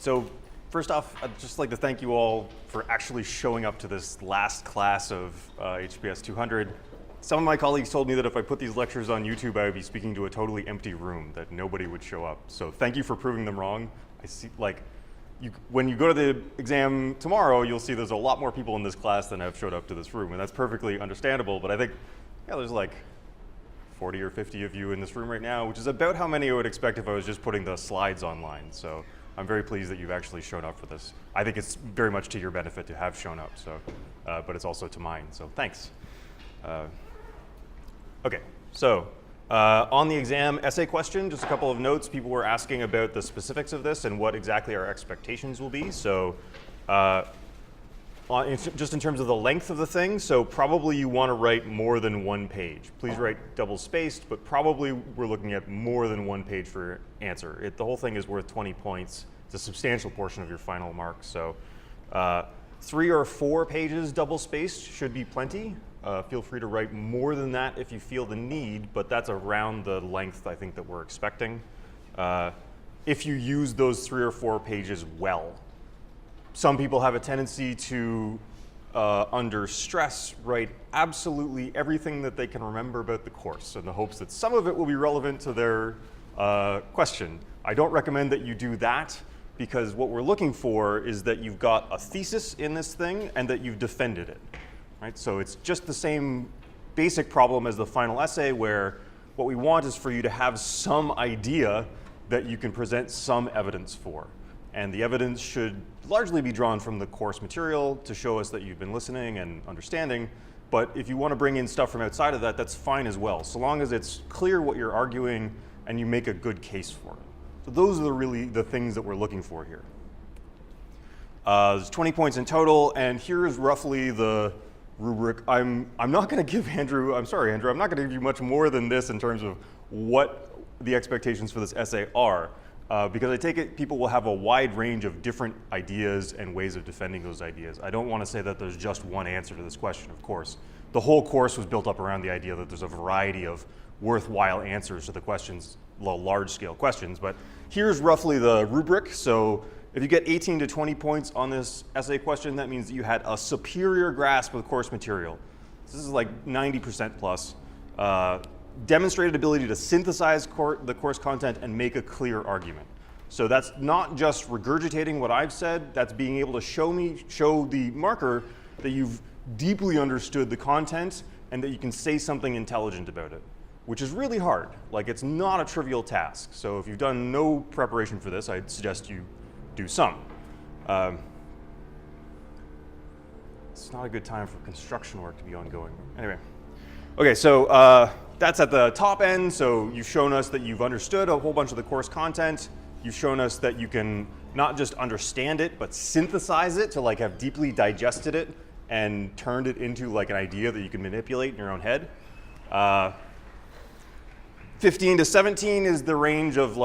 So first off, I'd just like to thank you all for actually showing up to this last class of HPS200. Some of my colleagues told me that if I put these lectures on YouTube, I would be speaking to a totally empty room, that nobody would show up. So thank you for proving them wrong. I see, when you go to the exam tomorrow, you'll see there's a lot more people in this class than have showed up to this room, and that's perfectly understandable. But I think, yeah, there's like 40 or 50 of you in this room right now, which is about how many I would expect if I was just putting the slides online. So I'm very pleased that you've actually shown up for this. I think it's very much to your benefit to have shown up, so, but it's also to mine, so thanks. Okay, so on the exam essay question, just a couple of notes. People were asking about the specifics of this and what exactly our expectations will be. So just in terms of the length of the thing, so probably you want to write more than one page. Please write double spaced, but probably we're looking at more than one page for your answer. The whole thing is worth 20 points. It's a substantial portion of your final marks. So 3 or 4 pages double spaced should be plenty. Feel free to write more than that if you feel the need, but that's around the length I think that we're expecting. If you use those 3 or 4 pages well. Some people have a tendency to, under stress, write absolutely everything that they can remember about the course in the hopes that some of it will be relevant to their question. I don't recommend that you do that, because what we're looking for is that you've got a thesis in this thing and that you've defended it. Right? So it's just the same basic problem as the final essay, where what we want is for you to have some idea that you can present some evidence for. And the evidence should largely be drawn from the course material to show us that you've been listening and understanding. But if you want to bring in stuff from outside of that, that's fine as well, so long as it's clear what you're arguing and you make a good case for it. So those are really the things that we're looking for here. There's 20 points in total, and here's roughly the rubric. I'm not going to give Andrew, I'm sorry, Andrew, I'm not going to give you much more than this in terms of what the expectations for this essay are, because I take it people will have a wide range of different ideas and ways of defending those ideas. I don't want to say that there's just one answer to this question, of course. The whole course was built up around the idea that there's a variety of worthwhile answers to the questions, large-scale questions, but here's roughly the rubric. So if you get 18 to 20 points on this essay question, that means that you had a superior grasp of the course material. This is like 90% plus. Demonstrated ability to synthesize the course content and make a clear argument. So that's not just regurgitating what I've said, that's being able to show the marker that you've deeply understood the content and that you can say something intelligent about it, which is really hard. Like, it's not a trivial task. So if you've done no preparation for this, I'd suggest you do some. It's not a good time for construction work to be ongoing. Anyway, okay, so that's at the top end. So you've shown us that you've understood a whole bunch of the course content. You've shown us that you can not just understand it, but synthesize it to have deeply digested it and turned it into an idea that you can manipulate in your own head. 15 to 17 is the range of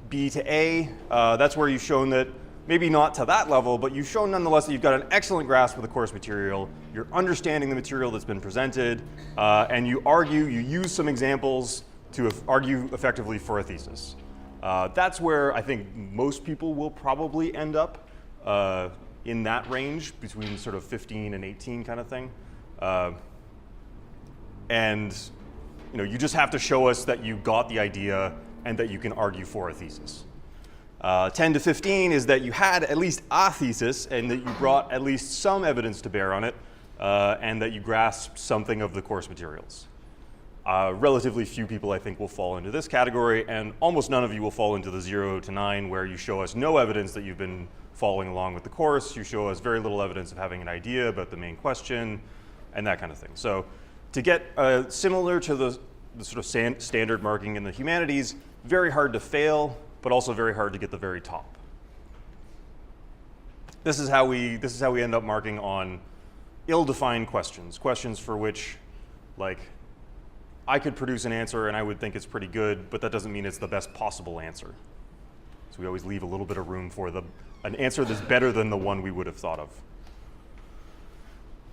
B to A. That's where you've shown that, maybe not to that level, but you've shown nonetheless that you've got an excellent grasp of the course material, you're understanding the material that's been presented, and you use some examples to argue effectively for a thesis. That's where I think most people will probably end up in that range, between sort of 15 and 18 kind of thing. And you just have to show us that you got the idea and that you can argue for a thesis. 10 to 15 is that you had at least a thesis and that you brought at least some evidence to bear on it, and that you grasped something of the course materials. Relatively few people, I think, will fall into this category, and almost none of you will fall into the 0 to 9, where you show us no evidence that you've been following along with the course. You show us very little evidence of having an idea about the main question, and that kind of thing. So to get similar to the sort of standard marking in the humanities, very hard to fail, but also very hard to get the very top. This is how we end up marking on ill-defined questions, questions for which, I could produce an answer and I would think it's pretty good, but that doesn't mean it's the best possible answer. So we always leave a little bit of room for an answer that's better than the one we would have thought of.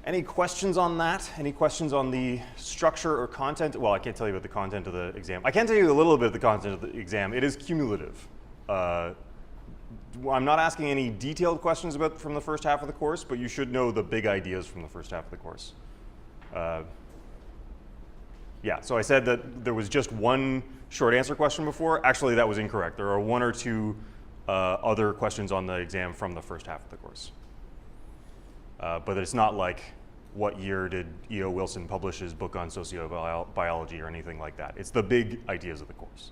Any questions on that? Any questions on the structure or content? Well, I can't tell you about the content of the exam. I can tell you a little bit of the content of the exam. It is cumulative. I'm not asking any detailed questions from the first half of the course, but you should know the big ideas from the first half of the course. Yeah, so I said that there was just one short answer question before. Actually, that was incorrect. There are one or two other questions on the exam from the first half of the course. But it's not like, what year did E.O. Wilson publish his book on sociobiology or anything like that. It's the big ideas of the course.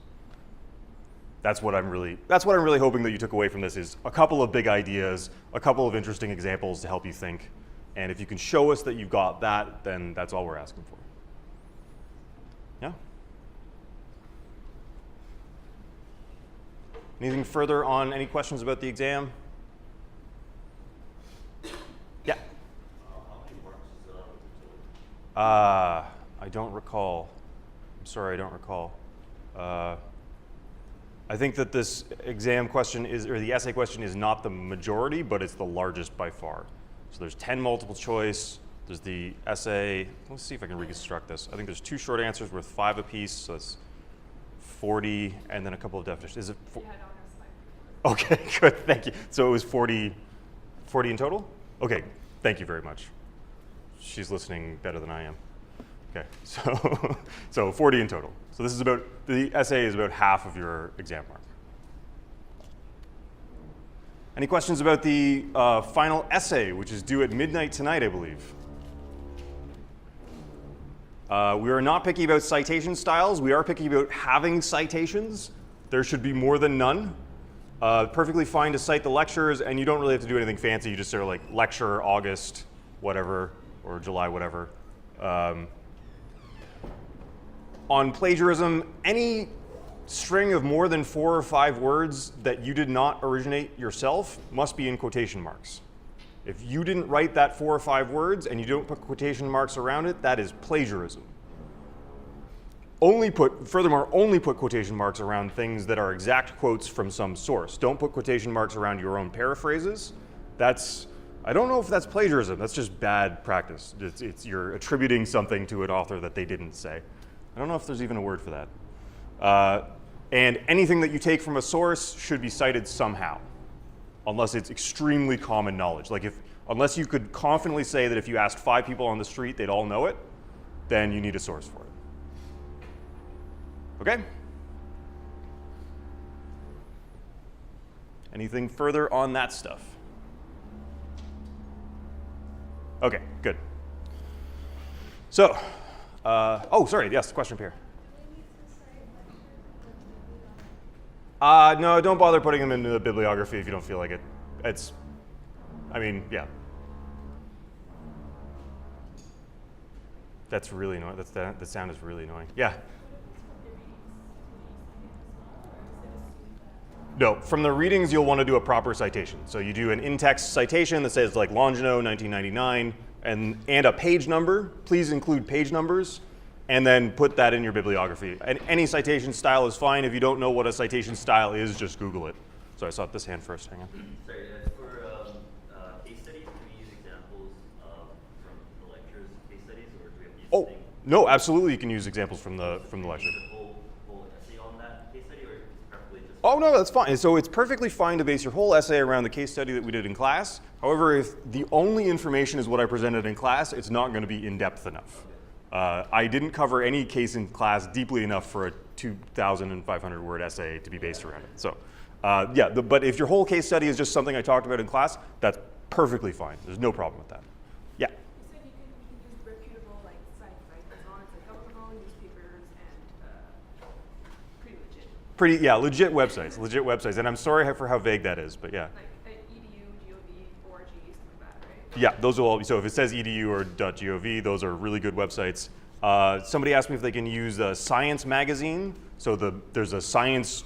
That's what I'm really hoping that you took away from this, is a couple of big ideas, a couple of interesting examples to help you think. And if you can show us that you've got that, then that's all we're asking for. Yeah? Anything further on any questions about the exam? Yeah? How many marks is I don't recall. I'm sorry, I don't recall. I think that this exam question or the essay question is not the majority, but it's the largest by far. So there's 10 multiple choice. There's the essay. Let's see if I can reconstruct this. I think there's 2 short answers worth 5 apiece, so it's 40, and then a couple of definitions. Is it? Okay, good, thank you. So it was 40 in total? Okay, thank you very much. She's listening better than I am. Okay, so 40 in total. So this is the essay is about half of your exam mark. Any questions about the final essay, which is due at midnight tonight, I believe? We are not picky about citation styles. We are picky about having citations. There should be more than none. Perfectly fine to cite the lectures, and you don't really have to do anything fancy. You just sort of like lecture August, whatever, or July, whatever. On plagiarism, any string of more than 4 or 5 words that you did not originate yourself must be in quotation marks. If you didn't write that 4 or 5 words and you don't put quotation marks around it, that is plagiarism. Furthermore, only put quotation marks around things that are exact quotes from some source. Don't put quotation marks around your own paraphrases. I don't know if that's plagiarism. That's just bad practice. You're attributing something to an author that they didn't say. I don't know if there's even a word for that. And anything that you take from a source should be cited somehow, unless it's extremely common knowledge. Like unless you could confidently say that if you asked 5 people on the street, they'd all know it, then you need a source for it. Okay? Anything further on that stuff? Okay, good. So, oh, sorry, yes, question up here. No, don't bother putting them into the bibliography if you don't feel like it. Yeah. That's really annoying. The sound is really annoying. Yeah. No, from the readings, you'll want to do a proper citation. So you do an in-text citation that says like Longino, 1999, and a page number. Please include page numbers, and then put that in your bibliography. And any citation style is fine. If you don't know what a citation style is, just Google it. So I saw this hand first. Hang on. Sorry, for case studies, do we use examples from the lectures, case studies, or do we have to use Oh, no, absolutely you can use examples from the lecture. The whole essay on that case study, or is it preferably just... Oh, no, that's fine. So it's perfectly fine to base your whole essay around the case study that we did in class. However, if the only information is what I presented in class, it's not going to be in-depth enough. I didn't cover any case in class deeply enough for a 2,500 word essay to be based around it. So but if your whole case study is just something I talked about in class, that's perfectly fine. There's no problem with that. Yeah? You said you can use reputable sites, right? As long as governmental newspapers and pretty legit. Legit websites. Legit websites. And I'm sorry for how vague that is, but yeah. Like edu, gov, org, something like that, right? Yeah, those will all be, so if it says edu or .gov, those are really good websites. Somebody asked me if they can use a Science magazine. So there's a Science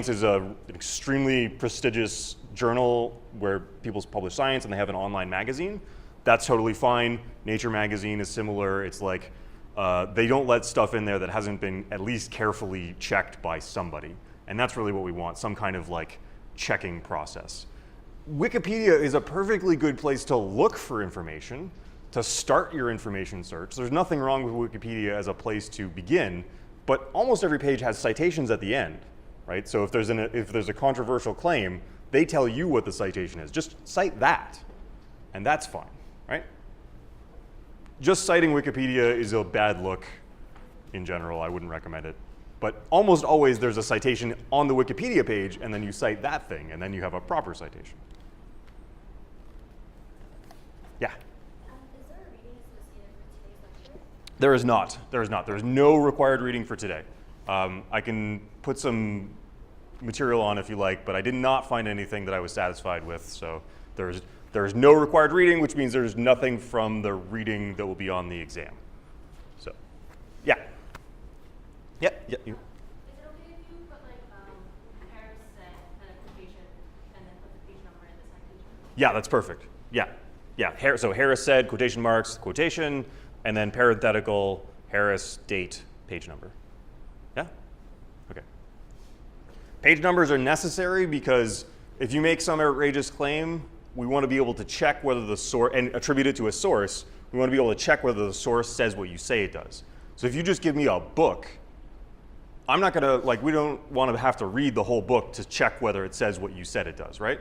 is an extremely prestigious journal where people publish science and they have an online magazine. That's totally fine. Nature magazine is similar. It's like they don't let stuff in there that hasn't been at least carefully checked by somebody. And that's really what we want, some kind of checking process. Wikipedia is a perfectly good place to look for information, to start your information search. There's nothing wrong with Wikipedia as a place to begin, but almost every page has citations at the end, right? So if there's a controversial claim, They tell you what the citation is. Just cite that, and that's fine, right? Just citing Wikipedia is a bad look in general. I wouldn't recommend it. But almost always there's a citation on the Wikipedia page, and then you cite that thing, and then you have a proper citation. Yeah? Is there a reading associated for today's lecture? There is not. There is not. There is no required reading for today. I can put some material on if you like, but I did not find anything that I was satisfied with. So there's no required reading, which means there's nothing from the reading that will be on the exam. So, yeah. Yeah. Is it okay if you put like Paris said and a quotation and then put the page number in the citation? Yeah, that's perfect. Yeah. Yeah. So Harris said, quotation marks, quotation, and then parenthetical, Harris, date, page number. Yeah? Okay. Page numbers are necessary because if you make some outrageous claim, we want to be able to check whether the source, and attribute it to a source, we want to be able to check whether the source says what you say it does. So if you just give me a book, I'm not going to, like, we don't want to have to read the whole book to check whether it says what you said it does, right?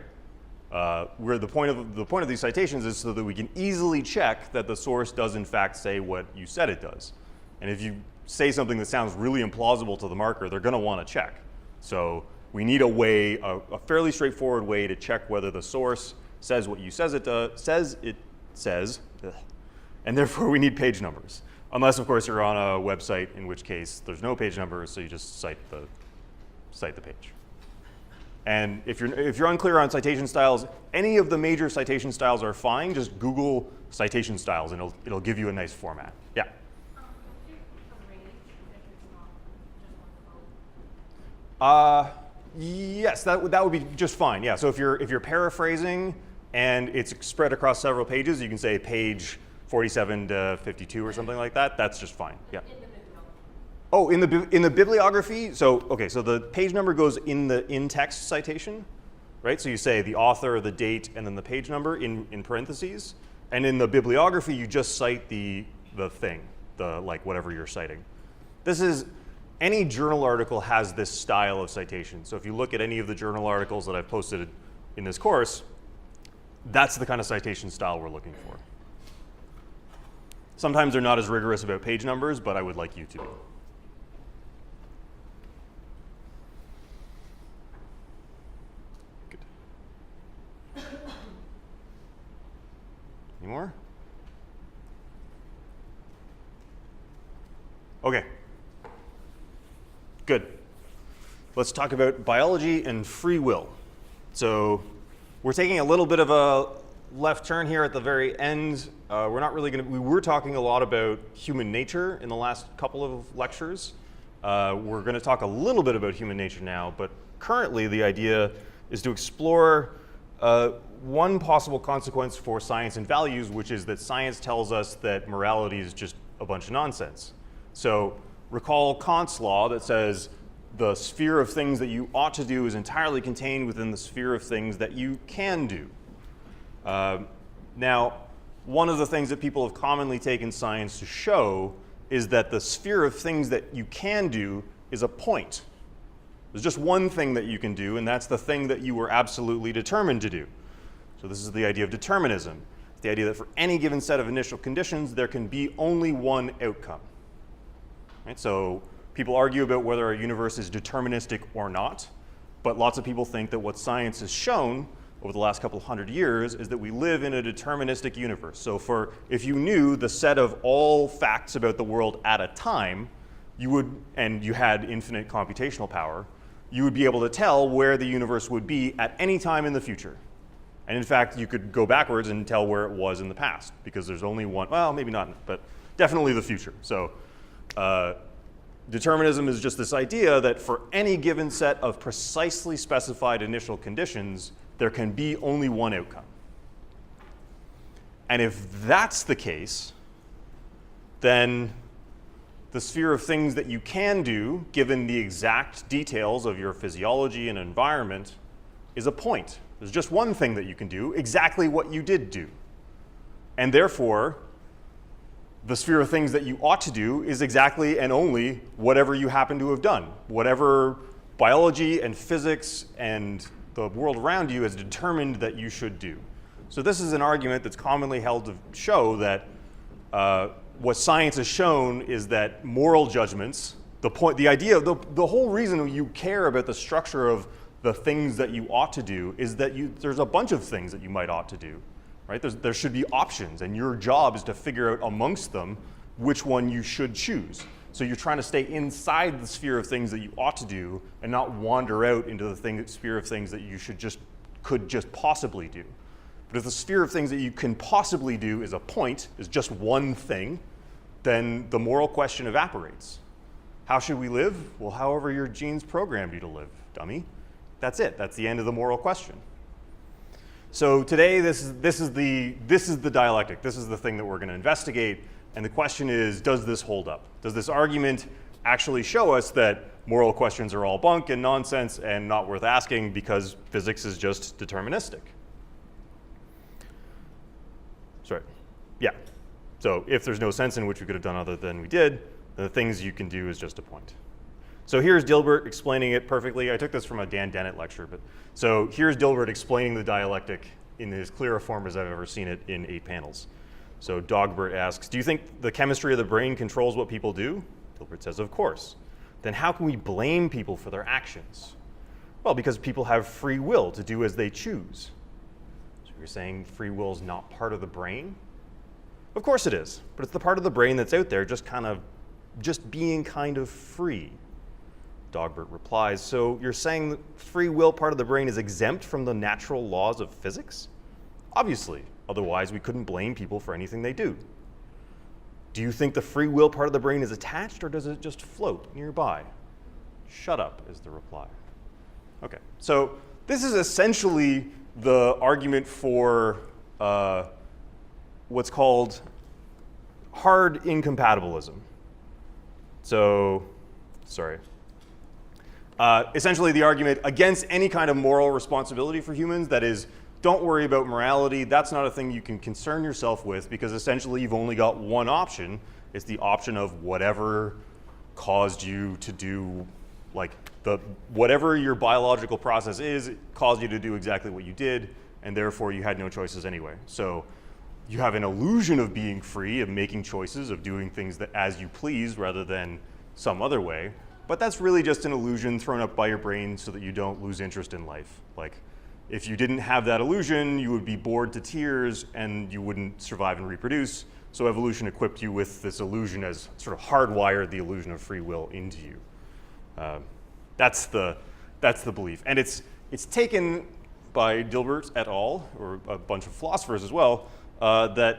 Where the point of these citations is so that we can easily check that the source does in fact say what you said it does. And if you say something that sounds really implausible to the marker, they're going to want to check. So we need a way, a fairly straightforward way to check whether the source says what you says it says, and therefore we need page numbers. Unless, of course, you're on a website, in which case there's no page numbers, so you just cite the page. And if you're unclear on citation styles, any of the major citation styles are fine. Just Google citation styles, and it'll give you a nice format. Yeah. Could you arrange if it's not just one quote? Yes, that would be just fine. Yeah. So if you're paraphrasing and it's spread across several pages, you can say page 47 to 52 or something like that. That's just fine. Yeah. In the bibliography. Oh, in the bibliography. So okay, so the page number goes in the in-text citation, right? So you say the author, the date, and then the page number in parentheses. And in the bibliography, you just cite the thing, like whatever you're citing. Any journal article has this style of citation. So if you look at any of the journal articles that I've posted in this course, that's the kind of citation style we're looking for. Sometimes they're not as rigorous about page numbers, but I would like you to be. Good. Any more? Okay. Good. Let's talk about biology and free will. So we're taking a little bit of a left turn here at the very end. We're not really we were talking a lot about human nature in the last couple of lectures. We're going to talk a little bit about human nature now, but currently the idea is to explore one possible consequence for science and values, which is that science tells us that morality is just a bunch of nonsense. So recall Kant's law that says the sphere of things that you ought to do is entirely contained within the sphere of things that you can do. Now, one of the things that people have commonly taken science to show is that the sphere of things that you can do is a point. There's just one thing that you can do, and that's the thing that you were absolutely determined to do. So this is the idea of determinism. It's the idea that for any given set of initial conditions, there can be only one outcome. Right? So people argue about whether our universe is deterministic or not, but lots of people think that what science has shown over the last couple of hundred years is that we live in a deterministic universe. So if you knew the set of all facts about the world at a time, and you had infinite computational power, you would be able to tell where the universe would be at any time in the future. And in fact, you could go backwards and tell where it was in the past, because there's only one, well, maybe not, but definitely the future. So determinism is just this idea that for any given set of precisely specified initial conditions, there can be only one outcome. And if that's the case, then the sphere of things that you can do, given the exact details of your physiology and environment, is a point. There's just one thing that you can do, exactly what you did do. And therefore, the sphere of things that you ought to do is exactly and only whatever you happen to have done. Whatever biology and physics and the world around you has determined that you should do. So this is an argument that's commonly held to show that what science has shown is that moral judgments, the whole reason you care about the structure of the things that you ought to do is that there's a bunch of things that you might ought to do, right? There should be options, and your job is to figure out amongst them which one you should choose. So you're trying to stay inside the sphere of things that you ought to do and not wander out into the sphere of things that you could just possibly do. But if the sphere of things that you can possibly do is just one thing, then the moral question evaporates. How should we live? Well, however your genes programmed you to live, dummy. That's it. That's the end of the moral question. So today, this is the dialectic. This is the thing that we're going to investigate. And the question is, does this hold up? Does this argument actually show us that moral questions are all bunk and nonsense and not worth asking because physics is just deterministic? Sorry. Yeah. So if there's no sense in which we could have done other than we did, then the things you can do is just a point. So here's Dilbert explaining it perfectly. I took this from a Dan Dennett lecture, but so here's Dilbert explaining the dialectic in as clear a form as I've ever seen it in 8 panels. So Dogbert asks, do you think the chemistry of the brain controls what people do? Dilbert says, of course. Then how can we blame people for their actions? Well, because people have free will to do as they choose. So you're saying free will is not part of the brain? Of course it is, but it's the part of the brain that's out there just being kind of free. Dogbert replies, so you're saying the free will part of the brain is exempt from the natural laws of physics? Obviously, otherwise we couldn't blame people for anything they do. Do you think the free will part of the brain is attached, or does it just float nearby? Shut up is the reply. Okay, so this is essentially the argument for what's called hard incompatibilism. So, sorry. Essentially the argument against any kind of moral responsibility for humans, that is, don't worry about morality. That's not a thing you can concern yourself with because essentially you've only got one option. It's the option of whatever caused you to do, whatever your biological process is, it caused you to do exactly what you did, and therefore you had no choices anyway. So you have an illusion of being free, of making choices, of doing things that as you please rather than some other way. But that's really just an illusion thrown up by your brain so that you don't lose interest in life. Like, if you didn't have that illusion, you would be bored to tears and you wouldn't survive and reproduce. So evolution equipped you with this illusion as sort of hardwired the illusion of free will into you. That's the belief. And it's taken by Dilbert et al., or a bunch of philosophers as well, that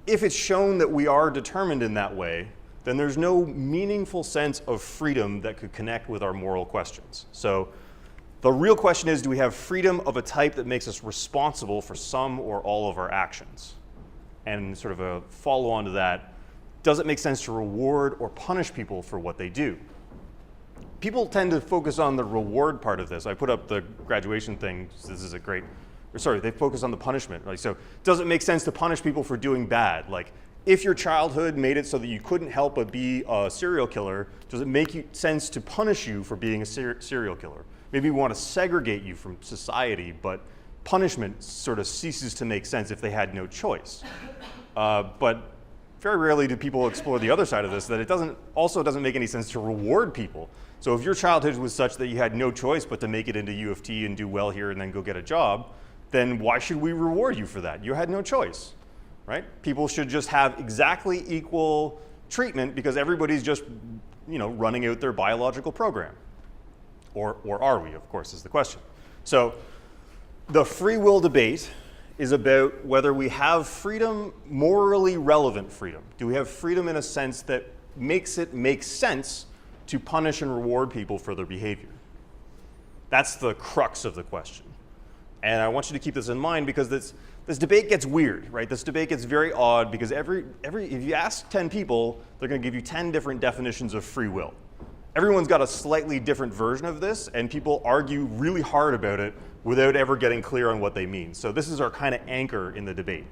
if it's shown that we are determined in that way, then there's no meaningful sense of freedom that could connect with our moral questions. So the real question is, do we have freedom of a type that makes us responsible for some or all of our actions? And sort of a follow-on to that, does it make sense to reward or punish people for what they do? People tend to focus on the reward part of this. I put up the graduation thing. This is they focus on the punishment. Like, so does it make sense to punish people for doing bad? Like, if your childhood made it so that you couldn't help but be a serial killer, does it make sense to punish you for being a serial killer? Maybe we want to segregate you from society, but punishment sort of ceases to make sense if they had no choice. But very rarely do people explore the other side of this, that it doesn't make any sense to reward people. So if your childhood was such that you had no choice but to make it into U of T and do well here and then go get a job, then why should we reward you for that? You had no choice. Right? People should just have exactly equal treatment because everybody's just, running out their biological program. Or are we, of course, is the question. So the free will debate is about whether we have freedom, morally relevant freedom. Do we have freedom in a sense that makes it make sense to punish and reward people for their behavior? That's the crux of the question. And I want you to keep this in mind because this debate gets weird, right? This debate gets very odd because if you ask 10 people, they're going to give you 10 different definitions of free will. Everyone's got a slightly different version of this, and people argue really hard about it without ever getting clear on what they mean. So this is our kind of anchor in the debate.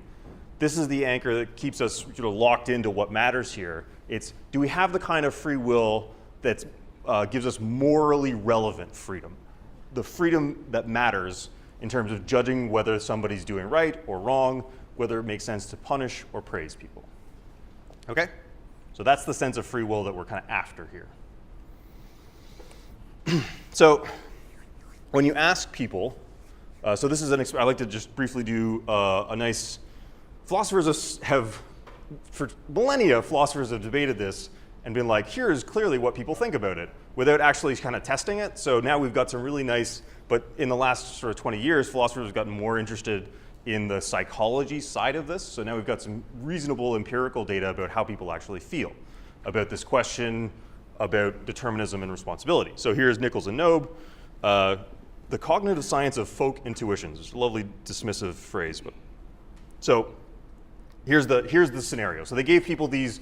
This is the anchor that keeps us locked into what matters here. It's, do we have the kind of free will that gives us morally relevant freedom? the freedom that matters in terms of judging whether somebody's doing right or wrong, whether it makes sense to punish or praise people. Okay? So that's the sense of free will that we're kind of after here. So when you ask people, so this is I'd like to just briefly do a nice, philosophers have, for millennia, philosophers have debated this and been like, here's clearly what people think about it, without actually kind of testing it. So now we've got some really nice, but in the last sort of 20 years, philosophers have gotten more interested in the psychology side of this. So now we've got some reasonable empirical data about how people actually feel about this question about determinism and responsibility. So here's Nichols and Knobe, the cognitive science of folk intuitions. It's a lovely dismissive phrase, but so here's the scenario. So they gave people these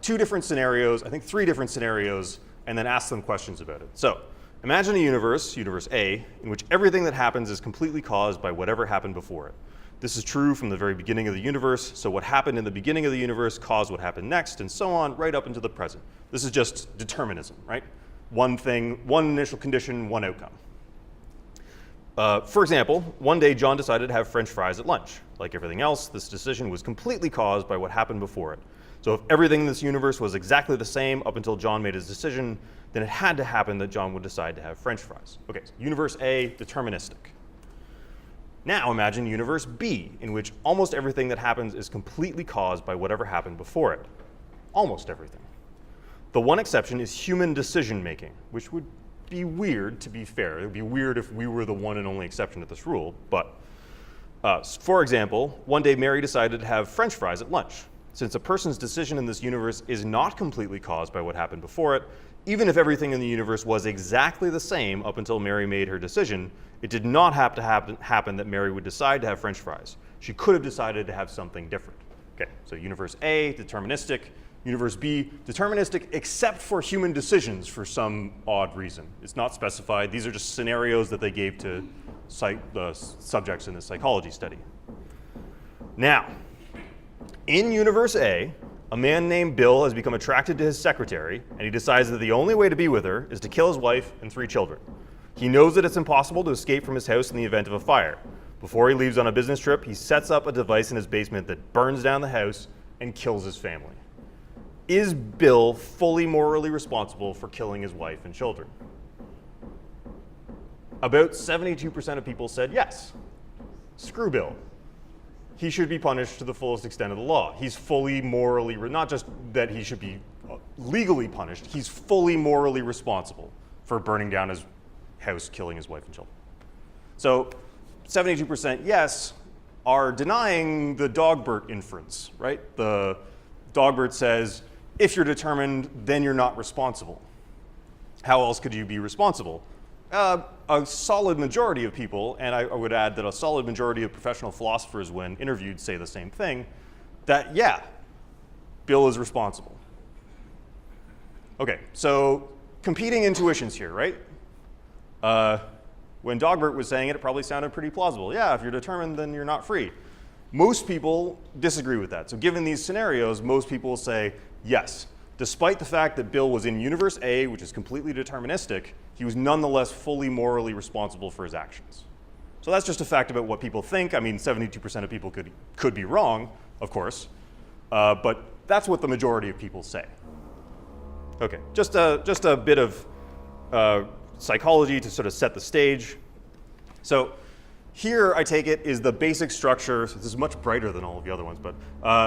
2 different scenarios, I think 3 different scenarios, and then asked them questions about it. So imagine a universe, universe A, in which everything that happens is completely caused by whatever happened before it. This is true from the very beginning of the universe, so what happened in the beginning of the universe caused what happened next, and so on, right up into the present. This is just determinism, right? One thing, one initial condition, one outcome. For example, one day John decided to have French fries at lunch. Like everything else, this decision was completely caused by what happened before it. So if everything in this universe was exactly the same up until John made his decision, then it had to happen that John would decide to have French fries. Okay, so universe A, deterministic. Now imagine universe B, in which almost everything that happens is completely caused by whatever happened before it. Almost everything. The one exception is human decision making, which would be weird, to be fair. It would be weird if we were the one and only exception to this rule, but for example, one day Mary decided to have French fries at lunch. Since a person's decision in this universe is not completely caused by what happened before it, even if everything in the universe was exactly the same up until Mary made her decision, it did not have to happen that Mary would decide to have French fries. She could have decided to have something different. Okay, so universe A, deterministic. Universe B, deterministic except for human decisions for some odd reason. It's not specified. These are just scenarios that they gave to the subjects in the psychology study. Now, in universe A, a man named Bill has become attracted to his secretary, and he decides that the only way to be with her is to kill his wife and 3 children. He knows that it's impossible to escape from his house in the event of a fire. Before he leaves on a business trip, he sets up a device in his basement that burns down the house and kills his family. Is Bill fully morally responsible for killing his wife and children? About 72% of people said yes. Screw Bill. He should be punished to the fullest extent of the law. He's fully morally, not just that he should be legally punished, he's fully morally responsible for burning down his house, killing his wife and children. So 72% yes are denying the Dilbert inference, right? The Dilbert says, if you're determined, then you're not responsible. How else could you be responsible? A solid majority of people, and I would add that a solid majority of professional philosophers when interviewed say the same thing, that yeah, Bill is responsible. Okay, so competing intuitions here, right? When Dilbert was saying it, it probably sounded pretty plausible. Yeah, if you're determined, then you're not free. Most people disagree with that. So given these scenarios, most people will say, yes, despite the fact that Bill was in universe A, which is completely deterministic, he was nonetheless fully morally responsible for his actions. So that's just a fact about what people think. I mean, 72% of people could be wrong, of course, but that's what the majority of people say. Okay, just a bit of psychology to sort of set the stage. So here, I take it, is the basic structure. So this is much brighter than all of the other ones, but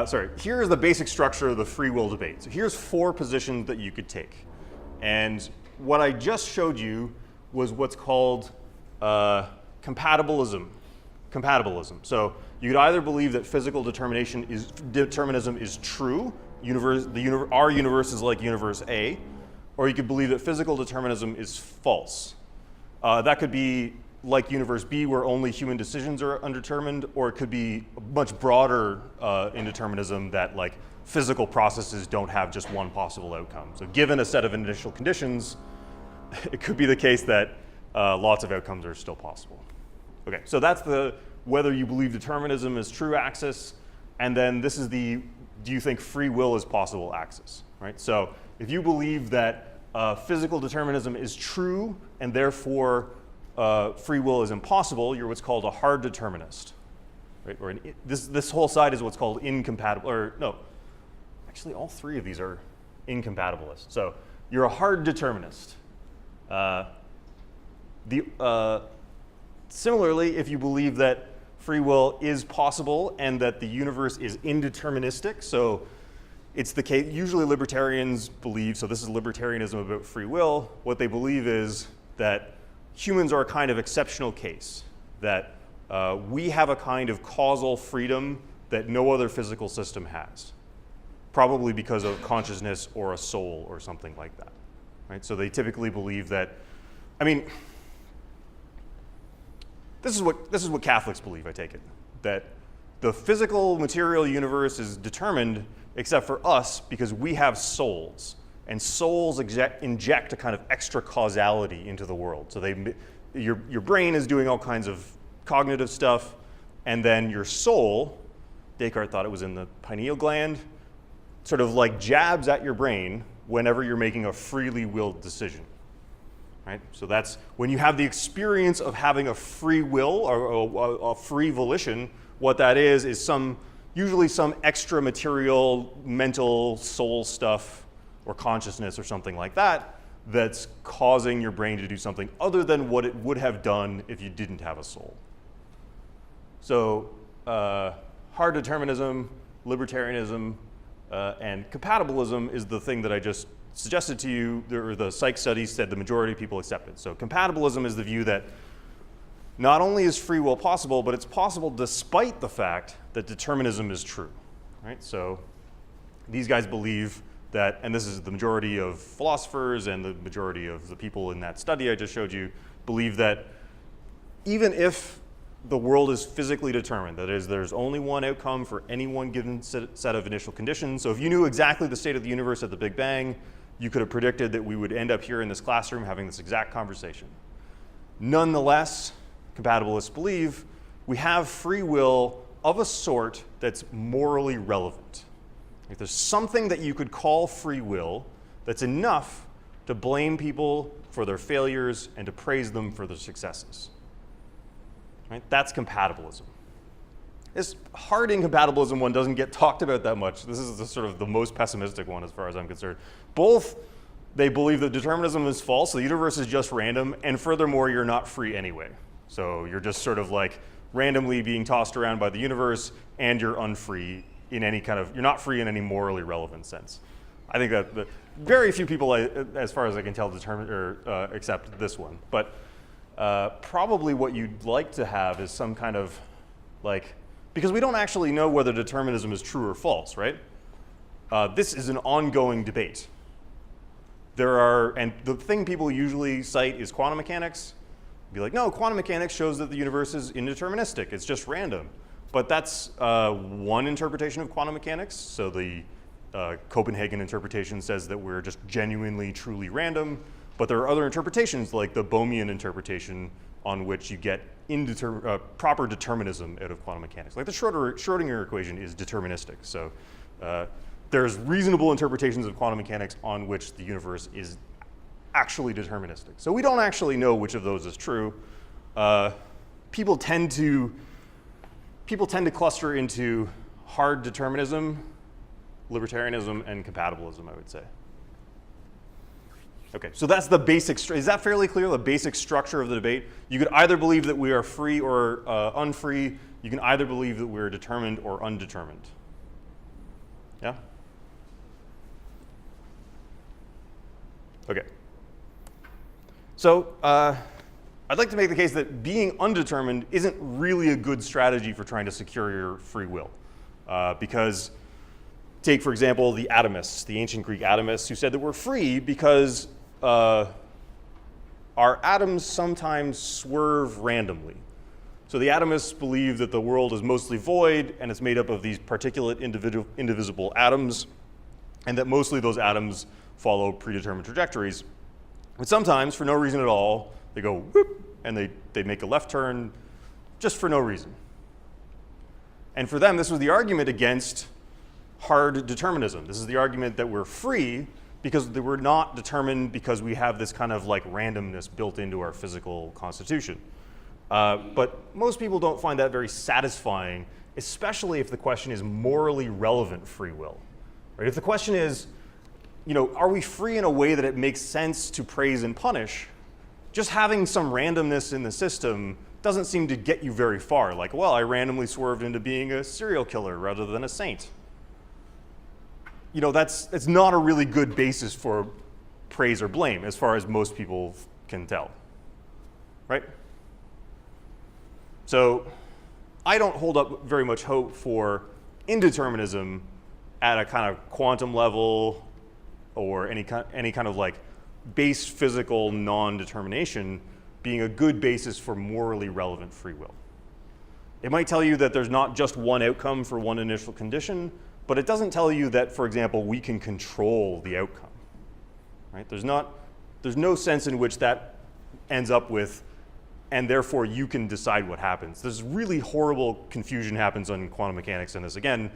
sorry. Here is the basic structure of the free will debate. So here's 4 positions that you could take. And what I just showed you was what's called compatibilism. So you could either believe that physical determinism is true, our universe is like universe A, or you could believe that physical determinism is false. That could be like universe B, where only human decisions are undetermined, or it could be much broader indeterminism that like physical processes don't have just one possible outcome. So given a set of initial conditions, it could be the case that lots of outcomes are still possible. Okay, so that's the whether you believe determinism is true axis, and then this is the do you think free will is possible axis, right? So if you believe that physical determinism is true and therefore free will is impossible, you're what's called a hard determinist. Right? Or this whole side is what's called incompatible, or no, actually all three of these are incompatibilist. So you're a hard determinist. Similarly, if you believe that free will is possible and that the universe is indeterministic, so it's the case, usually libertarians believe, so this is libertarianism about free will, what they believe is that humans are a kind of exceptional case, that we have a kind of causal freedom that no other physical system has, probably because of consciousness or a soul or something like that, right? So they typically believe that, I mean, this is what Catholics believe, I take it, that the physical material universe is determined except for us because we have souls, and souls inject a kind of extra causality into the world. So your brain is doing all kinds of cognitive stuff, and then your soul, Descartes thought it was in the pineal gland, sort of like jabs at your brain whenever you're making a freely willed decision. Right? So that's when you have the experience of having a free will or a free volition, what that is usually some extra material, mental, soul stuff or consciousness or something like that that's causing your brain to do something other than what it would have done if you didn't have a soul. So hard determinism, libertarianism, and compatibilism is the thing that I just suggested to you, the psych studies said the majority of people accepted. So compatibilism is the view that not only is free will possible, but it's possible despite the fact that determinism is true, right? So these guys believe that, and this is the majority of philosophers and the majority of the people in that study I just showed you, believe that even if the world is physically determined, that is, there's only one outcome for any one given set of initial conditions. So if you knew exactly the state of the universe at the Big Bang, you could have predicted that we would end up here in this classroom having this exact conversation. Nonetheless, compatibilists believe we have free will of a sort that's morally relevant. If there's something that you could call free will that's enough to blame people for their failures and to praise them for their successes. Right? That's compatibilism. This hard incompatibilism one doesn't get talked about that much. This is sort of the most pessimistic one as far as I'm concerned. Both, they believe that determinism is false, the universe is just random, and furthermore, you're not free anyway. So you're just sort of like randomly being tossed around by the universe, and you're unfree in any kind of, you're not free in any morally relevant sense. I think that very few people, as far as I can tell, accept this one. But probably what you'd like to have is some kind of like, because we don't actually know whether determinism is true or false, right? This is an ongoing debate. And the thing people usually cite is quantum mechanics. Be like, no, quantum mechanics shows that the universe is indeterministic. It's just random. But that's one interpretation of quantum mechanics. So the Copenhagen interpretation says that we're just genuinely, truly random. But there are other interpretations, like the Bohmian interpretation, on which you get proper determinism out of quantum mechanics. Like the Schrodinger equation is deterministic. So there's reasonable interpretations of quantum mechanics on which the universe is actually deterministic. So we don't actually know which of those is true. People tend to cluster into hard determinism, libertarianism, and compatibilism, I would say. Okay, so that's the basic, is that fairly clear, the basic structure of the debate? You could either believe that we are free or unfree. You can either believe that we're determined or undetermined. Yeah? Okay. So I'd like to make the case that being undetermined isn't really a good strategy for trying to secure your free will. Because take, for example, the atomists, the ancient Greek atomists, who said that we're free because our atoms sometimes swerve randomly. So the atomists believe that the world is mostly void and it's made up of these particulate indivisible atoms, and that mostly those atoms follow predetermined trajectories. But sometimes, for no reason at all, they go whoop, and they make a left turn just for no reason. And for them, this was the argument against hard determinism. This is the argument that we're free because they were not determined because we have this kind of like randomness built into our physical constitution. But most people don't find that very satisfying, especially if the question is morally relevant free will. Right? If the question is, are we free in a way that it makes sense to praise and punish, just having some randomness in the system doesn't seem to get you very far. Like, well, I randomly swerved into being a serial killer rather than a saint. It's not a really good basis for praise or blame, as far as most people can tell, right? So I don't hold up very much hope for indeterminism at a kind of quantum level or any kind of like base physical non-determination being a good basis for morally relevant free will. It might tell you that there's not just one outcome for one initial condition, but it doesn't tell you that, for example, we can control the outcome. Right? There's no sense in which that ends up with, and therefore you can decide what happens. This really horrible confusion happens on quantum mechanics in this. Again,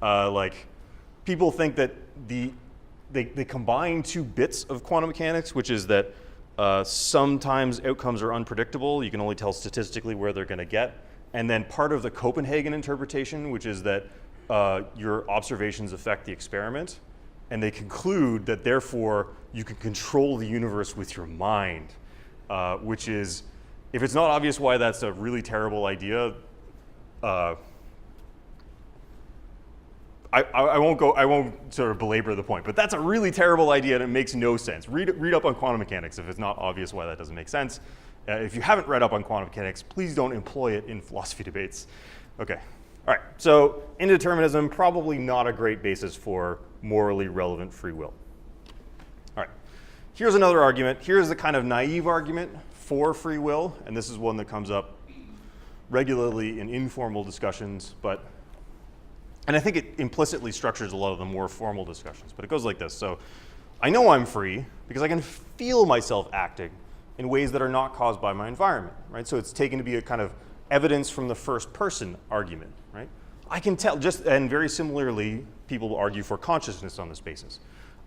like people think that they combine two bits of quantum mechanics, which is that sometimes outcomes are unpredictable. You can only tell statistically where they're going to get. And then part of the Copenhagen interpretation, which is that your observations affect the experiment. And they conclude that therefore you can control the universe with your mind, which is, if it's not obvious why that's a really terrible idea, I won't sort of belabor the point, but that's a really terrible idea and it makes no sense. Read up on quantum mechanics if it's not obvious why that doesn't make sense. If you haven't read up on quantum mechanics, please don't employ it in philosophy debates. Okay, all right, so indeterminism, probably not a great basis for morally relevant free will. All right, here's another argument. Here's the kind of naive argument for free will, and this is one that comes up regularly in informal discussions, and I think it implicitly structures a lot of the more formal discussions, but it goes like this. So I know I'm free because I can feel myself acting in ways that are not caused by my environment, right? So it's taken to be a kind of evidence from the first person argument, right? I can tell, and very similarly, people argue for consciousness on this basis.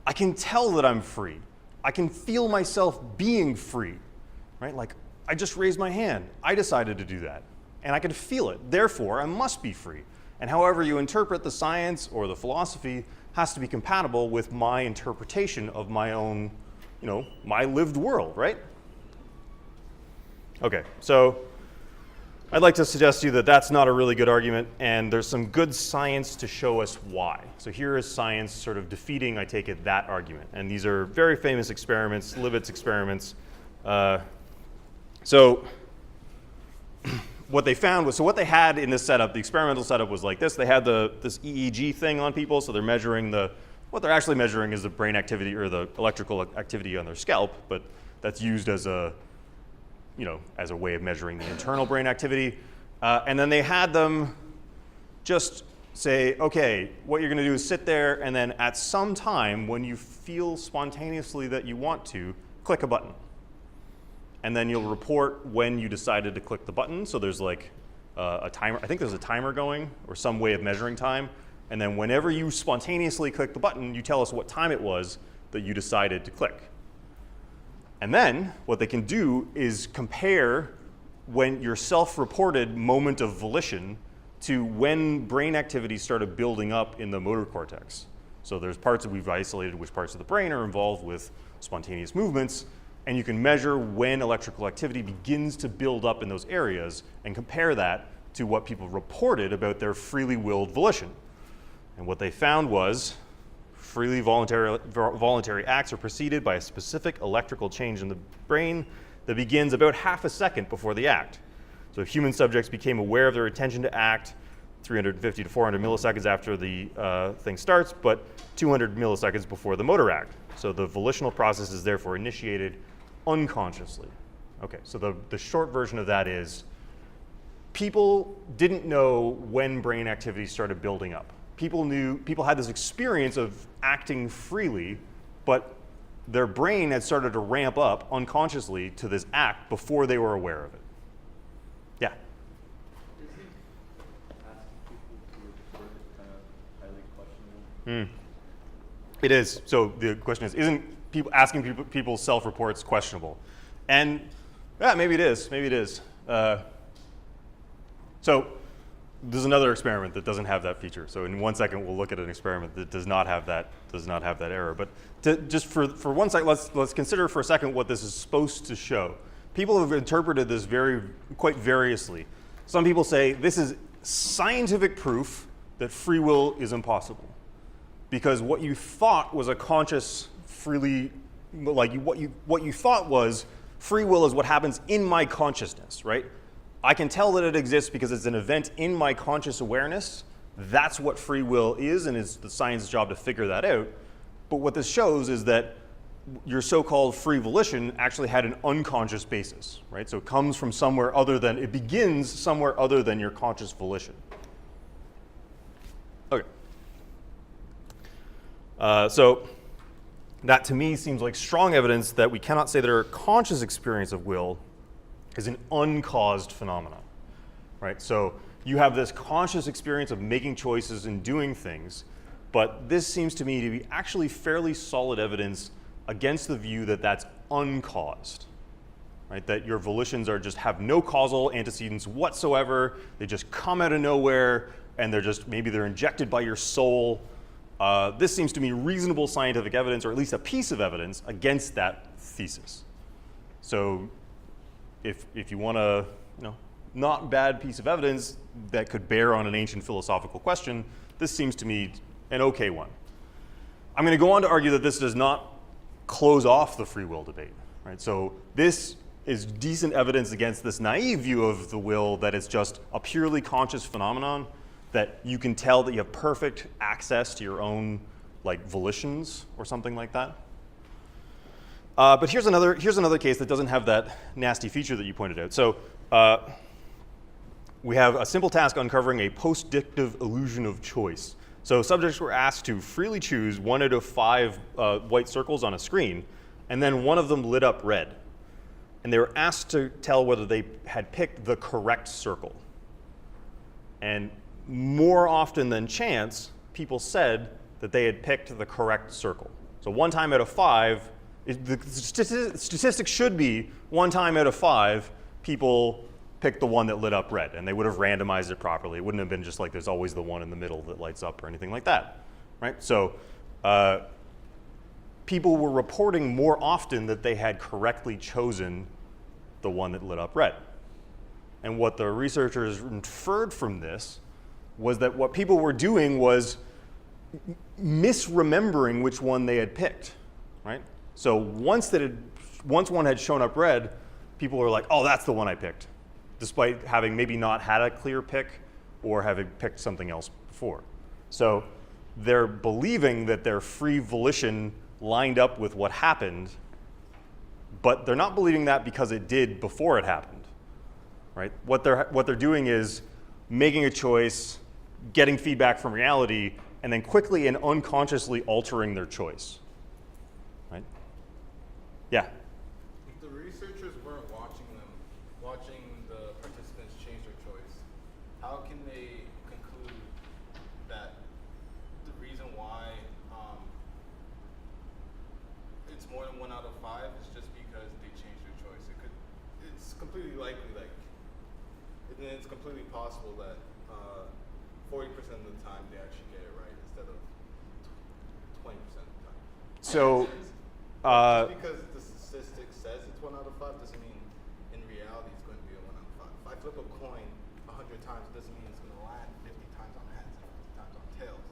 I can tell that I'm free. I can feel myself being free, right? Like, I just raised my hand. I decided to do that, and I can feel it. Therefore, I must be free. And however you interpret the science or the philosophy has to be compatible with my interpretation of my own, my lived world, right? Okay, so I'd like to suggest to you that that's not a really good argument, and there's some good science to show us why. So here is science sort of defeating, I take it, that argument. And these are very famous experiments, Libet's experiments. So what they found was, so what they had in this setup, the experimental setup was like this. They had this EEG thing on people, so they're measuring what they're actually measuring is the brain activity or the electrical activity on their scalp, but that's used as a way of measuring the internal brain activity. And then they had them just say, okay, what you're gonna do is sit there and then at some time when you feel spontaneously that you want to, click a button. And then you'll report when you decided to click the button. So there's like a timer, I think there's a timer going or some way of measuring time. And then whenever you spontaneously click the button, you tell us what time it was that you decided to click. And then what they can do is compare when your self-reported moment of volition to when brain activity started building up in the motor cortex. So there's parts that we've isolated which parts of the brain are involved with spontaneous movements, and you can measure when electrical activity begins to build up in those areas and compare that to what people reported about their freely willed volition. And what they found was freely voluntary acts are preceded by a specific electrical change in the brain that begins about half a second before the act. So human subjects became aware of their intention to act 350 to 400 milliseconds after the thing starts, but 200 milliseconds before the motor act. So the volitional process is therefore initiated unconsciously. Okay, so the short version of that is people didn't know when brain activity started building up. People had this experience of acting freely, but their brain had started to ramp up unconsciously to this act before they were aware of it. Yeah? Does it ask people to report it kind of highly questionable? It is. So the question is, isn't asking people's self-reports questionable? And yeah, maybe it is. Maybe it is. So there's another experiment that doesn't have that feature. So in 1 second, we'll look at an experiment that does not have that error. But just for 1 second, let's consider for a second what this is supposed to show. People have interpreted this quite variously. Some people say this is scientific proof that free will is impossible, because what you thought was a conscious, freely, like what you thought was free will is what happens in my consciousness, right? I can tell that it exists because it's an event in my conscious awareness. That's what free will is, and it's the science's job to figure that out. But what this shows is that your so-called free volition actually had an unconscious basis, right? So it comes from somewhere other than, it begins somewhere other than your conscious volition. Okay. So that to me seems like strong evidence that we cannot say that our conscious experience of will is an uncaused phenomenon, right? So you have this conscious experience of making choices and doing things, but this seems to me to be actually fairly solid evidence against the view that that's uncaused, right? That your volitions have no causal antecedents whatsoever. They just come out of nowhere, and maybe they're injected by your soul. This seems to me reasonable scientific evidence, or at least a piece of evidence against that thesis. So if you want a not bad piece of evidence that could bear on an ancient philosophical question, this seems to me an okay one. I'm going to go on to argue that this does not close off the free will debate, right? So this is decent evidence against this naive view of the will that it's just a purely conscious phenomenon, that you can tell that you have perfect access to your own volitions or something like that. But here's another case that doesn't have that nasty feature that you pointed out. So we have a simple task uncovering a postdictive illusion of choice. So subjects were asked to freely choose 1 out of 5 white circles on a screen, and then one of them lit up red. And they were asked to tell whether they had picked the correct circle. And more often than chance, people said that they had picked the correct circle. So 1 time out of 5, the statistics should be 1 time out of 5, people picked the one that lit up red, and they would have randomized it properly. It wouldn't have been just like there's always the one in the middle that lights up or anything like that, right? So people were reporting more often that they had correctly chosen the one that lit up red. And what the researchers inferred from this was that what people were doing was misremembering which one they had picked, right? So once one had shown up red, people were like, oh, that's the one I picked, despite having maybe not had a clear pick or having picked something else before. So they're believing that their free volition lined up with what happened, but they're not believing that because it did before it happened, right? What they're doing is making a choice, getting feedback from reality, and then quickly and unconsciously altering their choice, right? Yeah? If the researchers weren't watching the participants change their choice, how can they conclude that the reason why it's more than 1 out of 5 is just because they changed their choice? It's completely likely, it's completely possible that 40% of the time they actually get it right instead of 20% of the time. So, just because the statistic says it's 1 out of 5 doesn't mean in reality it's going to be a 1 out of 5. If I flip a coin 100 times, it doesn't mean it's going to land 50 times on heads and 50 times on tails.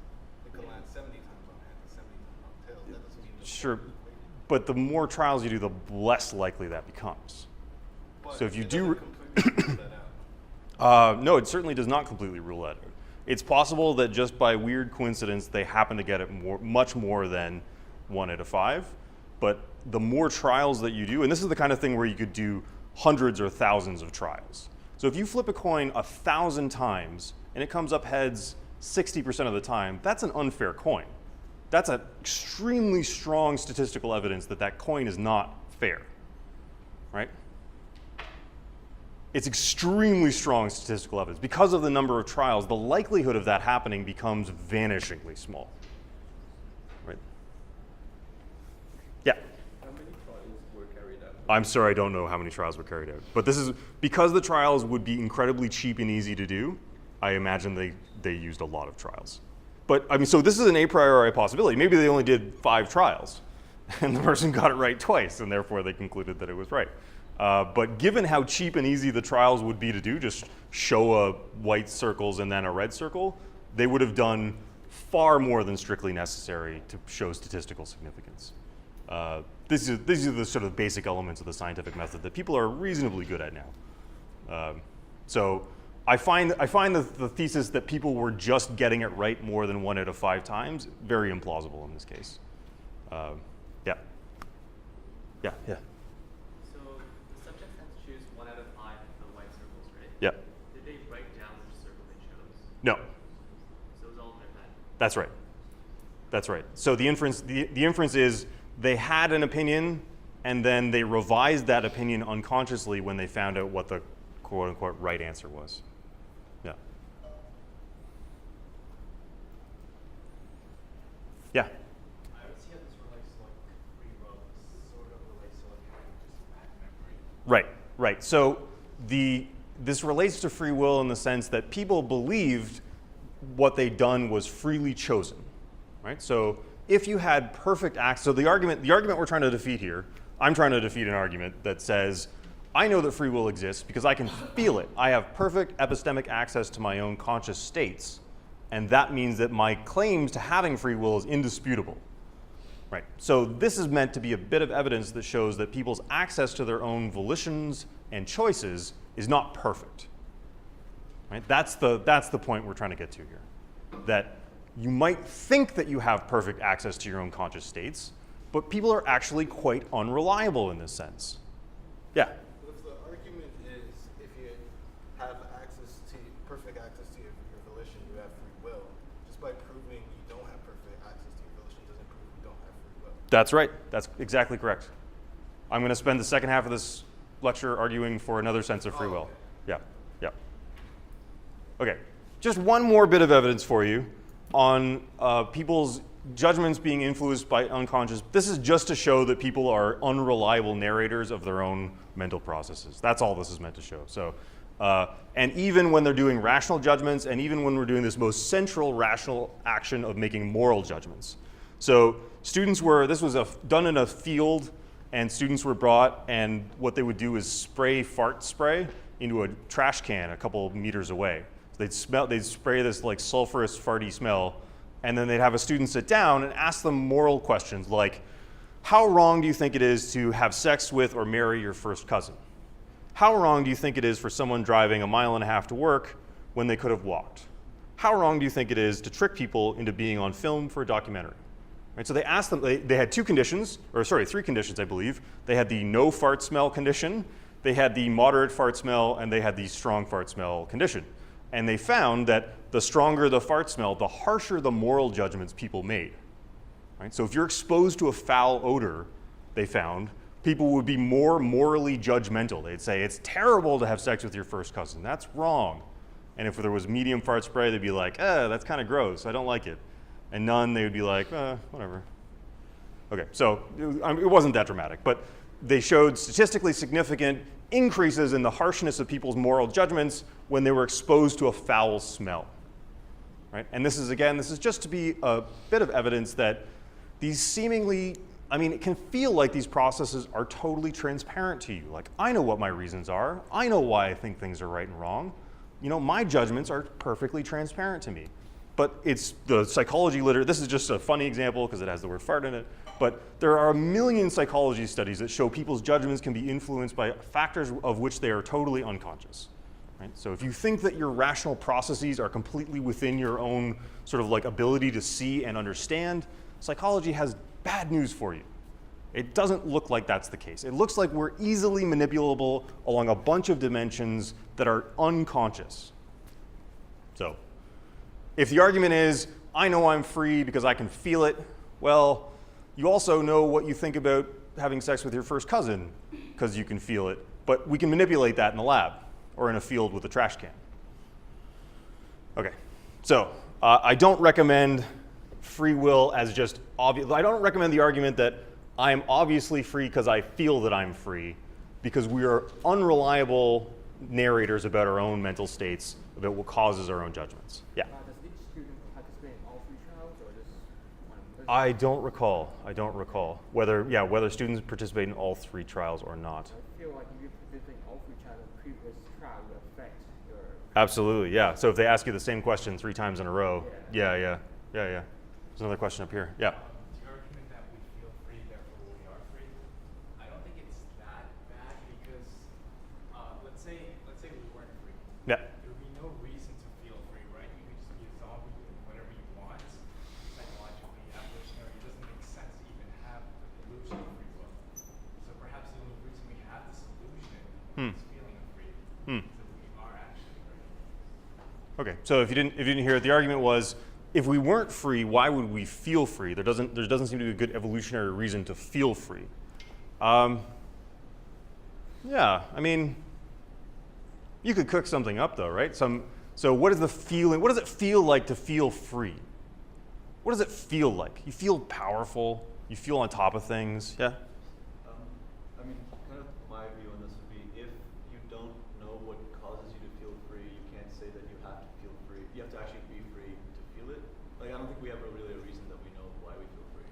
It can land 70 times on heads and 70 times on tails. That doesn't mean sure, but the more trials you do, the less likely that becomes. But so if you it do, doesn't completely rule that out. no, it certainly does not completely rule that out. It's possible that just by weird coincidence, they happen to get it much more than 1 out of 5. But the more trials that you do, and this is the kind of thing where you could do hundreds or thousands of trials. So if you flip a coin 1,000 times and it comes up heads 60% of the time, that's an unfair coin. That's an extremely strong statistical evidence that that coin is not fair, right? It's extremely strong statistical evidence. Because of the number of trials, the likelihood of that happening becomes vanishingly small, right? Yeah. How many trials were carried out? I'm sorry, I don't know how many trials were carried out. But this is, because the trials would be incredibly cheap and easy to do, I imagine they used a lot of trials. But, I mean, so this is an a priori possibility. Maybe they only did 5 trials, and the person got it right twice, and therefore they concluded that it was right. But given how cheap and easy the trials would be to do, just show a white circles and then a red circle, they would have done far more than strictly necessary to show statistical significance. These are the sort of basic elements of the scientific method that people are reasonably good at now. So I find the thesis that people were just getting it right more than 1 out of 5 times very implausible in this case. Yeah. Yeah. Yeah. So the subjects had to choose 1 out of 5 of the white circles, right? Yeah. Did they write down which circle they chose? No. So it was all in their head. That's right. That's right. So the inference is they had an opinion, and then they revised that opinion unconsciously when they found out what the quote-unquote right answer was. Yeah. Yeah. I would see how this relates to like free will. This sort of relates to like having just bad memory. Right, right. So this relates to free will in the sense that people believed what they'd done was freely chosen, right? So if you had perfect access, so the argument we're trying to defeat here, I'm trying to defeat an argument that says, I know that free will exists because I can feel it. I have perfect epistemic access to my own conscious states, and that means that my claims to having free will is indisputable. Right. So this is meant to be a bit of evidence that shows that people's access to their own volitions and choices is not perfect. Right? That's the point we're trying to get to here. That you might think that you have perfect access to your own conscious states, but people are actually quite unreliable in this sense. Yeah. But if the argument is if you have perfect access to your volition, you have free will, just by proving you don't have perfect access to your volition doesn't prove you don't have free will. That's right. That's exactly correct. I'm going to spend the second half of this lecture arguing for another sense of free will. Okay. Yeah, yeah. Okay, just one more bit of evidence for you on people's judgments being influenced by unconscious. This is just to show that people are unreliable narrators of their own mental processes. That's all this is meant to show. So, and even when they're doing rational judgments, and even when we're doing this most central rational action of making moral judgments. So students this was done in a field, and students were brought, and what they would do is spray fart spray into a trash can a couple meters away. So they'd spray this like sulfurous farty smell, and then they'd have a student sit down and ask them moral questions like, how wrong do you think it is to have sex with or marry your first cousin? How wrong do you think it is for someone driving 1.5 miles to work when they could have walked? How wrong do you think it is to trick people into being on film for a documentary? Right, so they asked them, they had 3 conditions, I believe. They had the no fart smell condition, they had the moderate fart smell, and they had the strong fart smell condition. And they found that the stronger the fart smell, the harsher the moral judgments people made. Right? So if you're exposed to a foul odor, they found, people would be more morally judgmental. They'd say, it's terrible to have sex with your first cousin. That's wrong. And if there was medium fart spray, they'd be like, that's kind of gross. I don't like it. And none, they would be like, whatever. Okay, so it wasn't that dramatic. But they showed statistically significant increases in the harshness of people's moral judgments when they were exposed to a foul smell. Right? And this is just to be a bit of evidence that these seemingly, it can feel like these processes are totally transparent to you. Like, I know what my reasons are. I know why I think things are right and wrong. My judgments are perfectly transparent to me. But it's the psychology literature. This is just a funny example because it has the word fart in it. But there are a million psychology studies that show people's judgments can be influenced by factors of which they are totally unconscious. Right? So if you think that your rational processes are completely within your own sort of like ability to see and understand, psychology has bad news for you. It doesn't look like that's the case. It looks like we're easily manipulable along a bunch of dimensions that are unconscious. So if the argument is, I know I'm free because I can feel it, well, you also know what you think about having sex with your first cousin because you can feel it, but we can manipulate that in the lab or in a field with a trash can. Okay, so I don't recommend free will as just obvious. I don't recommend the argument that I am obviously free because I feel that I'm free, because we are unreliable narrators about our own mental states, about what causes our own judgments. Yeah? Does each student participate in all 3 trials or just one? I don't recall. I don't recall whether students participate in all 3 trials or not. I feel like if you participate in all 3 trials, the previous trial will affect your. Absolutely, yeah. So if they ask you the same question 3 times in a row, yeah. There's another question up here. Yeah. The argument that we feel free, therefore we are free. I don't think it's that bad because let's say we weren't free. Yeah. There would be no reason to feel free, right? You could just be a zombie doing whatever you want. Psychologically, evolutionary, it doesn't make sense to even have the illusion of free will. So perhaps the only reason we have this illusion is feeling of freedom. So we are actually free. Okay. So if you didn't hear it, the argument was, if we weren't free, why would we feel free? There doesn't seem to be a good evolutionary reason to feel free. Yeah, I mean, you could cook something up though, right? So what is the feeling? What does it feel like to feel free? What does it feel like? You feel powerful. You feel on top of things. Yeah. I mean, kind of my view on this would be, if you don't know what causes you to feel free, you can't say that you have to feel free. You have to actually be free to feel it. Like, I don't think we have really a reason that we know why we feel free.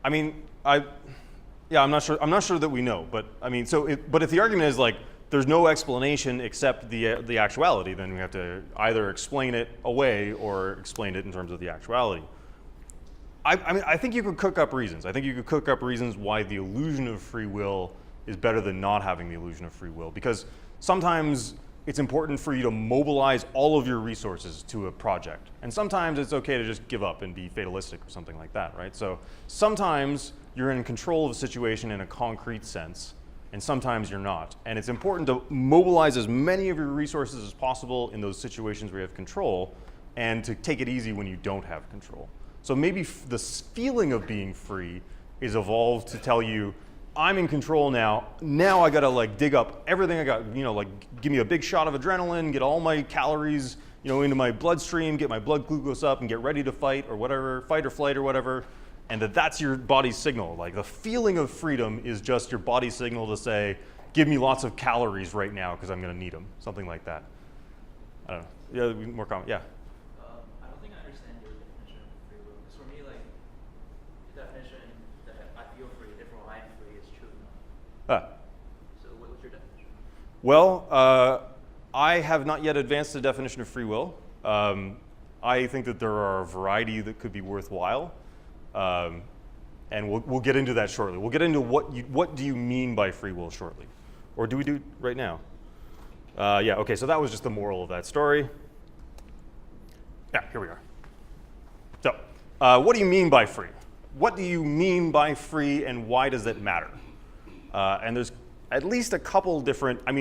I mean, I'm not sure that we know, but I mean, but if the argument is like there's no explanation except the actuality, then we have to either explain it away or explain it in terms of the actuality. I mean, I think you could cook up reasons. I think you could cook up reasons why the illusion of free will is better than not having the illusion of free will, because sometimes it's important for you to mobilize all of your resources to a project. And sometimes it's okay to just give up and be fatalistic or something like that, right? So sometimes you're in control of a situation in a concrete sense, and sometimes you're not. And it's important to mobilize as many of your resources as possible in those situations where you have control, and to take it easy when you don't have control. So maybe the feeling of being free is evolved to tell you, I'm in control now. Now I gotta like dig up everything I got, like give me a big shot of adrenaline, get all my calories, into my bloodstream, get my blood glucose up and get ready to fight or whatever, fight or flight or whatever. And that's your body's signal. Like the feeling of freedom is just your body's signal to say, give me lots of calories right now because I'm gonna need them. Something like that. I don't know. Yeah, more comment, yeah. I don't think I understand your definition of free will. Because for me, like, the definition that I feel free, therefore I am free, is true enough. So what's your definition? Well, I have not yet advanced the definition of free will. I think that there are a variety that could be worthwhile. And we'll get into that shortly. We'll get into what do you mean by free will shortly. Or do we do it right now? Yeah, okay, so that was just the moral of that story. Yeah, here we are. So, what do you mean by free? What do you mean by free, and why does it matter? And there's at least a couple different, this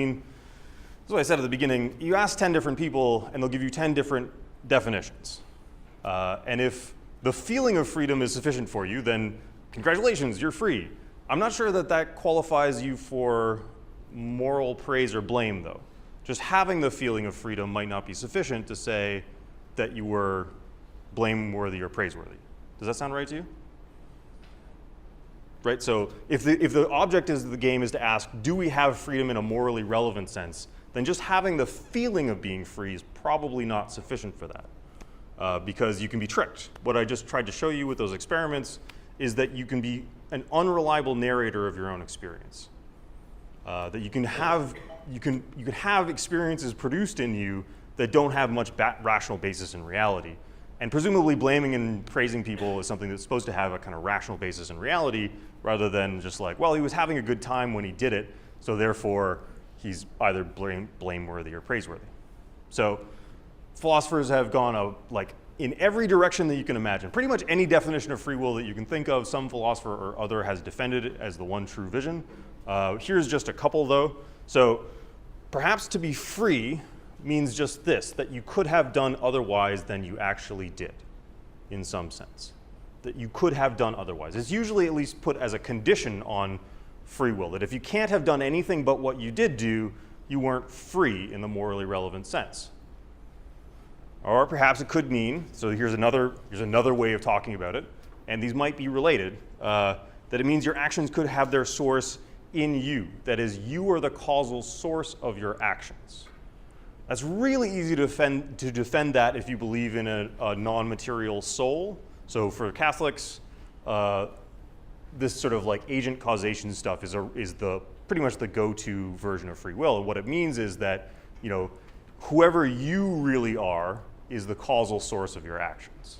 is what I said at the beginning. You ask 10 different people, and they'll give you 10 different definitions. And if the feeling of freedom is sufficient for you, then congratulations, you're free. I'm not sure that that qualifies you for moral praise or blame, though. Just having the feeling of freedom might not be sufficient to say that you were blameworthy or praiseworthy. Does that sound right to you? Right, so if the object of the game is to ask, do we have freedom in a morally relevant sense, then just having the feeling of being free is probably not sufficient for that. Because you can be tricked. What I just tried to show you with those experiments is that you can be an unreliable narrator of your own experience. That you can have experiences produced in you that don't have much rational basis in reality. And presumably blaming and praising people is something that's supposed to have a kind of rational basis in reality, rather than just like, well, he was having a good time when he did it, so therefore he's either blameworthy or praiseworthy. So philosophers have gone in every direction that you can imagine. Pretty much any definition of free will that you can think of, some philosopher or other has defended it as the one true vision. Here's just a couple, though. So perhaps to be free means just this, that you could have done otherwise than you actually did, in some sense. That you could have done otherwise. It's usually at least put as a condition on free will, that if you can't have done anything but what you did do, you weren't free in the morally relevant sense. Or perhaps it could mean, so here's another way of talking about it, and these might be related. that it means your actions could have their source in you. That is, you are the causal source of your actions. That's really easy to defend that if you believe in a non-material soul. So for Catholics, this sort of like agent causation stuff is pretty much the go-to version of free will. And what it means is that, you know, whoever you really are is the causal source of your actions.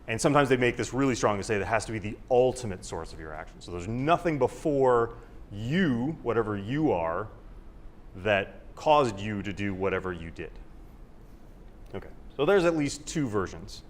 And sometimes they make this really strong to say that it has to be the ultimate source of your actions. So there's nothing before you, whatever you are, that caused you to do whatever you did. Okay, so there's at least two versions.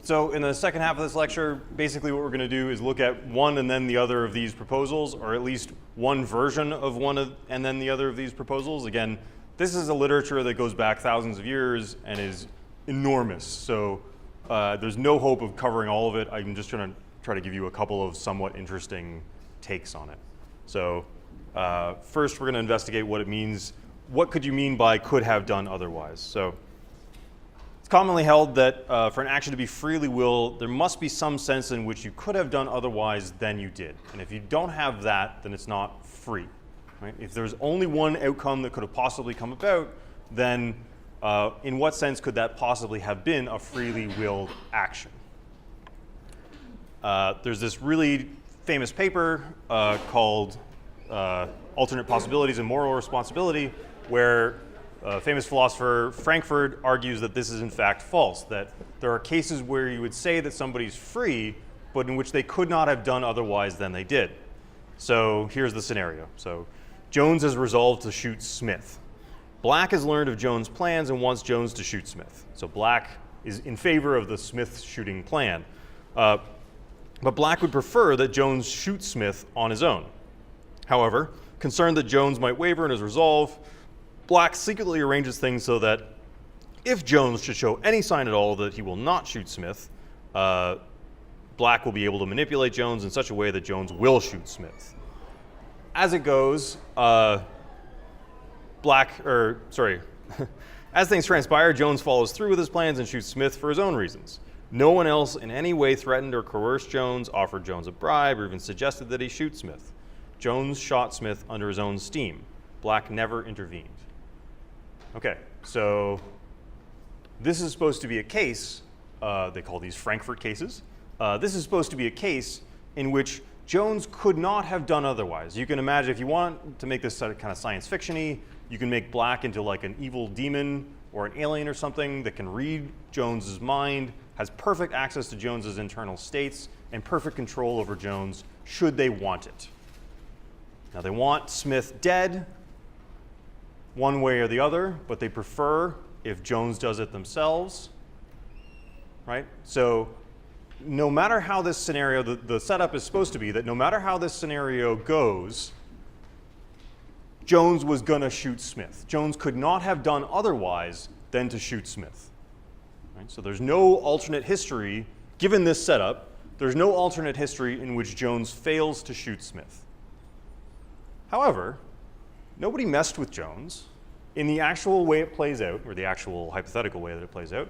So in the second half of this lecture, basically what we're going to do is look at one and then the other of these proposals, or at least one version of one and then the other of these proposals. Again, this is a literature that goes back thousands of years and is enormous. So there's no hope of covering all of it. I'm just going to try to give you a couple of somewhat interesting takes on it. So first, we're going to investigate what it means. What could you mean by could have done otherwise? So it's commonly held that for an action to be freely willed, there must be some sense in which you could have done otherwise than you did. And if you don't have that, then it's not free. Right? If there's only one outcome that could have possibly come about, then in what sense could that possibly have been a freely willed action? There's this really famous paper called Alternate Possibilities and Moral Responsibility, where famous philosopher Frankfurt argues that this is in fact false, that there are cases where you would say that somebody's free, but in which they could not have done otherwise than they did. So here's the scenario. So Jones has resolved to shoot Smith. Black has learned of Jones' plans and wants Jones to shoot Smith. So Black is in favor of the Smith shooting plan. But Black would prefer that Jones shoot Smith on his own. However, concerned that Jones might waver in his resolve, Black secretly arranges things so that if Jones should show any sign at all that he will not shoot Smith, Black will be able to manipulate Jones in such a way that Jones will shoot Smith. As it goes, as things transpire, Jones follows through with his plans and shoots Smith for his own reasons. No one else in any way threatened or coerced Jones, offered Jones a bribe, or even suggested that he shoot Smith. Jones shot Smith under his own steam. Black never intervened. Okay, so this is supposed to be a case, they call these Frankfurt cases. This is supposed to be a case in which Jones could not have done otherwise. You can imagine, if you want to make this kind of science fiction-y, you can make Black into like an evil demon or an alien or something that can read Jones's mind, has perfect access to Jones's internal states, and perfect control over Jones should they want it. Now they want Smith dead one way or the other, but they prefer if Jones does it themselves, right? So no matter how this scenario, the setup is supposed to be that no matter how this scenario goes, Jones was gonna shoot Smith. Jones could not have done otherwise than to shoot Smith. Right? So there's no alternate history, given this setup, there's no alternate history in which Jones fails to shoot Smith. However, nobody messed with Jones in the actual way it plays out, or the actual hypothetical way that it plays out.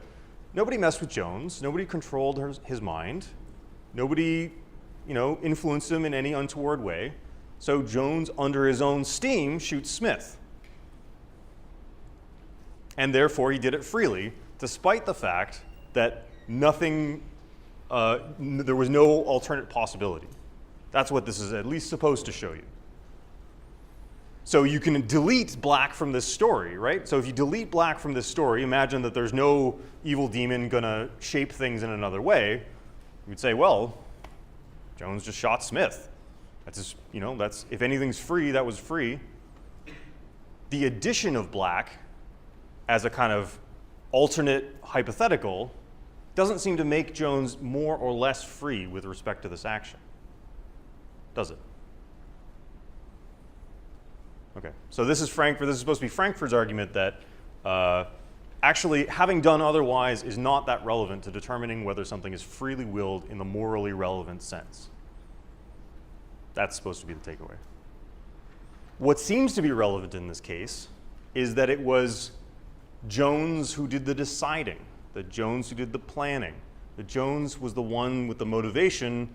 Nobody messed with Jones. Nobody controlled his mind. Nobody, influenced him in any untoward way. So Jones, under his own steam, shoots Smith. And therefore, he did it freely, despite the fact that there was no alternate possibility. That's what this is at least supposed to show you. So you can delete Black from this story, right? So if you delete Black from this story, imagine that there's no evil demon gonna shape things in another way. You'd say, well, Jones just shot Smith. That's just, that's, if anything's free, that was free. The addition of Black as a kind of alternate hypothetical doesn't seem to make Jones more or less free with respect to this action, does it? Okay, so this is supposed to be Frankfurt's argument that actually having done otherwise is not that relevant to determining whether something is freely willed in the morally relevant sense. That's supposed to be the takeaway. What seems to be relevant in this case is that it was Jones who did the deciding, that Jones who did the planning, That Jones was the one with the motivation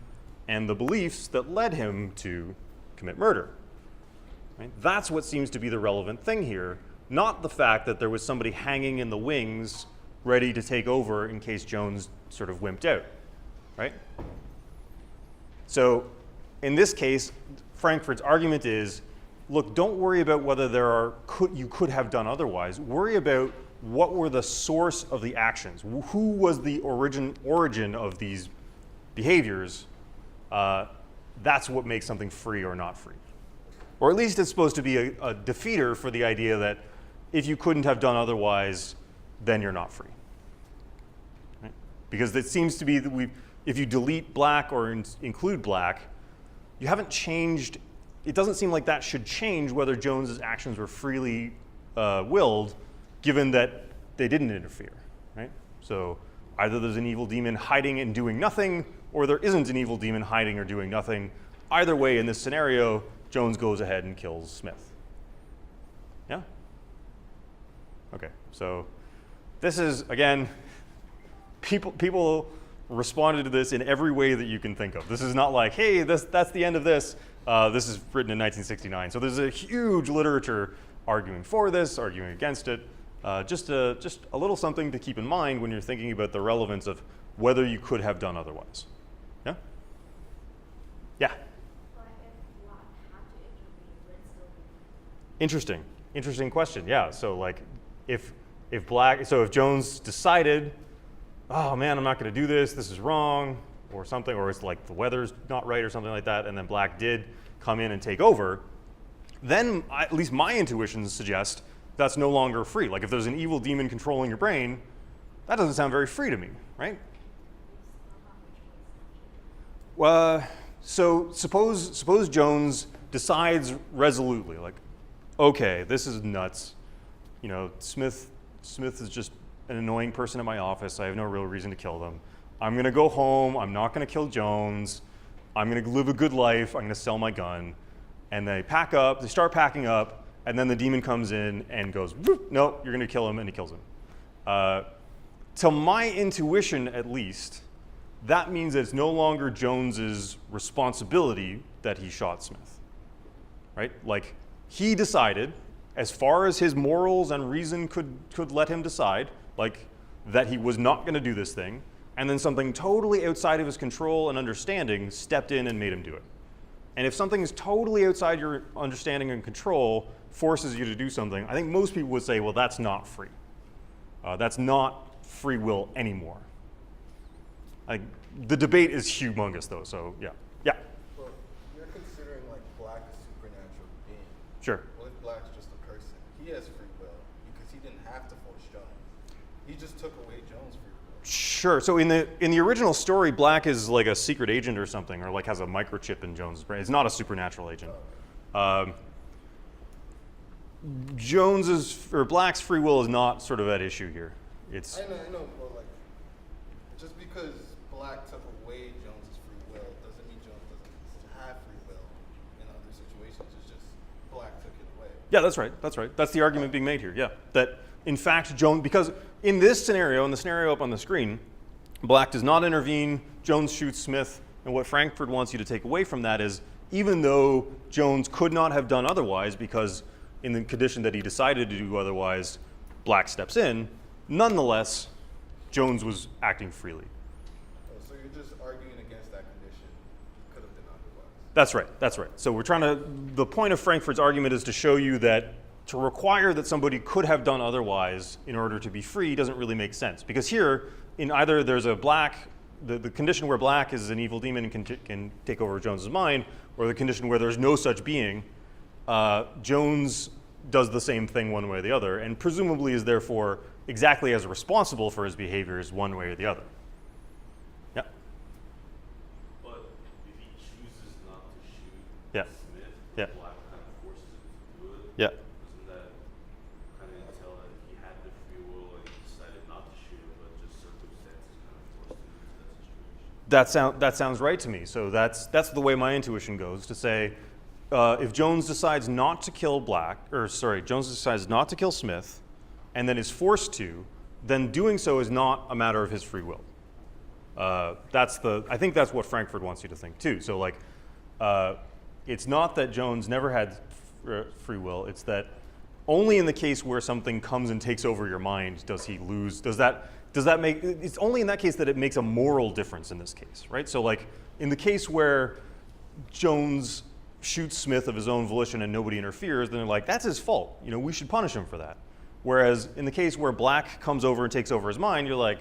and the beliefs that led him to commit murder. Right? That's what seems to be the relevant thing here, not the fact that there was somebody hanging in the wings ready to take over in case Jones sort of wimped out. Right? So in this case, Frankfurt's argument is, look, don't worry about whether you could have done otherwise. Worry about what were the source of the actions. Who was the origin of these behaviors? That's what makes something free or not free. Or at least it's supposed to be a defeater for the idea that if you couldn't have done otherwise, then you're not free. Right? Because it seems to be that if you delete black or include black, you haven't changed. It doesn't seem like that should change whether Jones's actions were freely willed, given that they didn't interfere. Right? So either there's an evil demon hiding and doing nothing, or there isn't an evil demon hiding or doing nothing. Either way, in this scenario, Jones goes ahead and kills Smith. Yeah? Okay, so this is, again, people responded to this in every way that you can think of. This is not like, hey, that's the end of this. This is written in 1969. So there's a huge literature arguing for this, arguing against it. Just a little something to keep in mind when you're thinking about the relevance of whether you could have done otherwise. Yeah? Yeah? Interesting question. Yeah. So like, if Jones decided, oh man, I'm not going to do this. This is wrong, or something, or it's like the weather's not right, or something like that, and then Black did come in and take over, then at least my intuitions suggest that's no longer free. Like if there's an evil demon controlling your brain, that doesn't sound very free to me, right? So suppose Jones decides resolutely, like, okay, this is nuts. You know, Smith is just an annoying person at my office. I have no real reason to kill them. I'm going to go home. I'm not going to kill Jones. I'm going to live a good life. I'm going to sell my gun. And they start packing up, and then the demon comes in and goes, no, you're going to kill him, and he kills him. To my intuition, at least, that means it's no longer Jones's responsibility that he shot Smith, right? Like, he decided, as far as his morals and reason could let him decide, like that he was not going to do this thing, and then something totally outside of his control and understanding stepped in and made him do it. And if something is totally outside your understanding and control forces you to do something, I think most people would say, well, that's not free. That's not free will anymore. Like, the debate is humongous, though, so yeah. Yeah? Well, you're considering like Black a supernatural being. Sure. What if Black's just a person? He has free will because he didn't have to force Jones. He just took away Jones' free will. Sure. So in the original story, Black is like a secret agent or something, or like has a microchip in Jones' brain. It's not a supernatural agent. Black's free will is not sort of at issue here. I know, but like, just because Black took away Jones's free will doesn't mean Jones doesn't have free will in other situations. It's just Black took it away. Yeah, that's right. That's the argument being made here. Yeah, that in fact Jones, because in this scenario, in the scenario up on the screen, Black does not intervene. Jones shoots Smith, and what Frankfurt wants you to take away from that is, even though Jones could not have done otherwise, because in the condition that he decided to do otherwise, Black steps in. Nonetheless, Jones was acting freely. Oh, so you're just arguing against that condition. Could have been otherwise. That's right. So the point of Frankfurt's argument is to show you that to require that somebody could have done otherwise in order to be free doesn't really make sense. Because here, in either there's a Black, the condition where Black is an evil demon and can take over Jones's mind, or the condition where there's no such being, Jones does the same thing one way or the other, and presumably is therefore exactly as responsible for his behaviors one way or the other. Yeah? But if he chooses not to shoot Yeah. Smith, Yeah. Black kind of forces him to do it. Yeah. Doesn't that kind of tell that he had the free will and he decided not to shoot him, but just circumstances kind of forced him into that situation? That sounds right to me. So that's the way my intuition goes, to say, if Jones decides not to kill Jones decides not to kill Smith, and then is forced to, then doing so is not a matter of his free will. I think that's what Frankfurt wants you to think too. So like, it's not that Jones never had free will. It's that only in the case where something comes and takes over your mind does he lose. Does that make? It's only in that case that it makes a moral difference in this case, right? So like in the case where Jones shoots Smith of his own volition and nobody interferes, then they're like, that's his fault. You know, we should punish him for that. Whereas in the case where Black comes over and takes over his mind, you're like,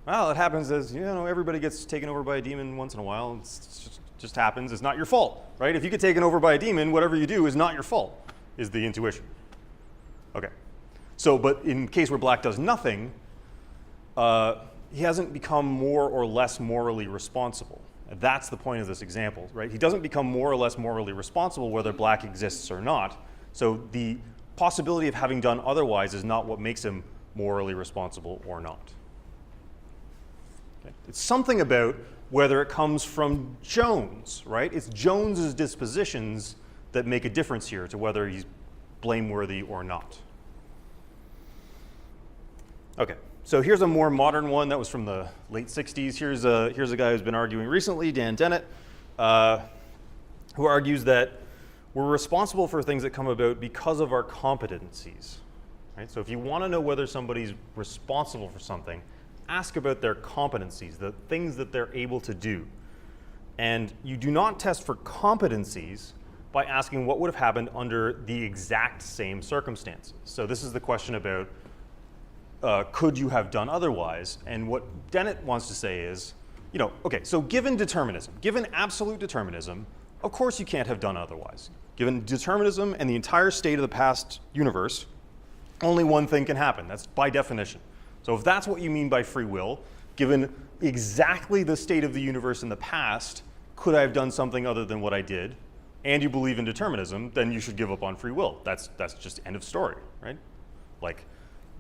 well, it happens as, you know, everybody gets taken over by a demon once in a while. It just happens. It's not your fault, right? If you get taken over by a demon, whatever you do is not your fault, is the intuition. Okay. So, but in case where Black does nothing, he hasn't become more or less morally responsible. That's the point of this example, right? He doesn't become more or less morally responsible whether Black exists or not. So the possibility of having done otherwise is not what makes him morally responsible or not. Okay. It's something about whether it comes from Jones, right? It's Jones's dispositions that make a difference here to whether he's blameworthy or not. Okay. So here's a more modern one that was from the late 60s. Here's a guy who's been arguing recently, Dan Dennett, who argues that we're responsible for things that come about because of our competencies. Right? So if you want to know whether somebody's responsible for something, ask about their competencies, the things that they're able to do. And you do not test for competencies by asking what would have happened under the exact same circumstances. So this is the question about could you have done otherwise? And what Dennett wants to say is, you know, okay, so given determinism, given absolute determinism, of course you can't have done otherwise. Given determinism and the entire state of the past universe, only one thing can happen. That's by definition. So if that's what you mean by free will, given exactly the state of the universe in the past, could I have done something other than what I did, and you believe in determinism, then you should give up on free will. That's just end of story, right? Like,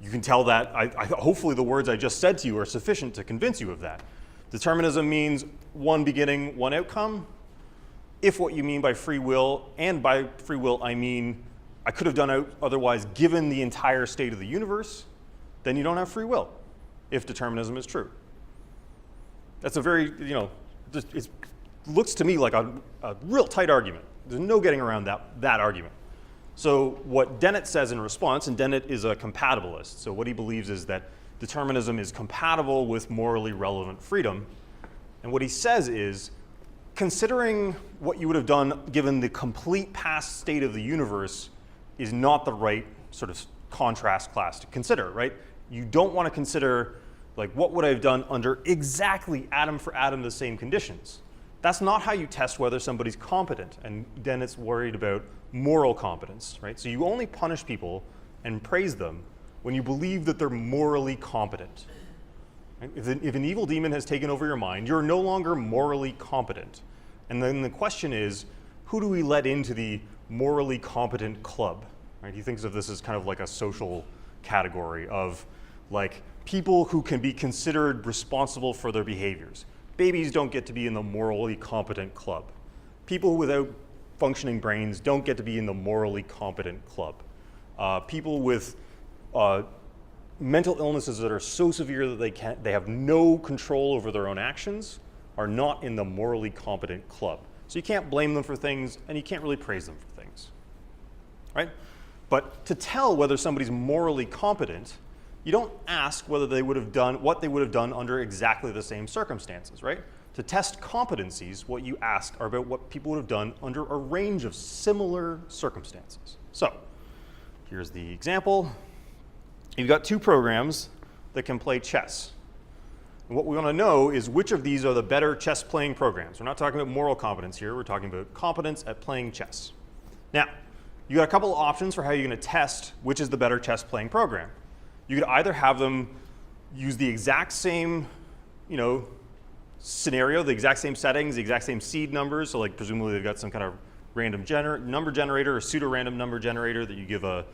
you can tell that, hopefully the words I just said to you are sufficient to convince you of that. Determinism means one beginning, one outcome. If what you mean by free will, and by free will I mean I could have done otherwise given the entire state of the universe, then you don't have free will, if determinism is true. That's a very, you know, it looks to me like a real tight argument. There's no getting around that argument. So what Dennett says in response, and Dennett is a compatibilist, so what he believes is that determinism is compatible with morally relevant freedom. And what he says is, considering what you would have done given the complete past state of the universe is not the right sort of contrast class to consider, right? You don't want to consider, like, what would I have done under exactly atom for atom the same conditions. That's not how you test whether somebody's competent, and Dennett's worried about moral competence, right? So you only punish people and praise them when you believe that they're morally competent. Right? If an evil demon has taken over your mind, you're no longer morally competent. And then the question is, who do we let into the morally competent club? Right? He thinks of this as kind of like a social category of like people who can be considered responsible for their behaviors. Babies don't get to be in the morally competent club. People without functioning brains don't get to be in the morally competent club. People with mental illnesses that are so severe that they have no control over their own actions are not in the morally competent club. So you can't blame them for things, and you can't really praise them for things, right? But to tell whether somebody's morally competent, you don't ask whether they would have done what they would have done under exactly the same circumstances, right? To test competencies, what you ask are about what people would have done under a range of similar circumstances. So here's the example. You've got two programs that can play chess. And what we want to know is which of these are the better chess playing programs. We're not talking about moral competence here. We're talking about competence at playing chess. Now, you got a couple of options for how you're going to test which is the better chess playing program. You could either have them use the exact same, you know, scenario, the exact same settings, the exact same seed numbers. So like presumably they've got some kind of random number generator or pseudo-random number generator that you give a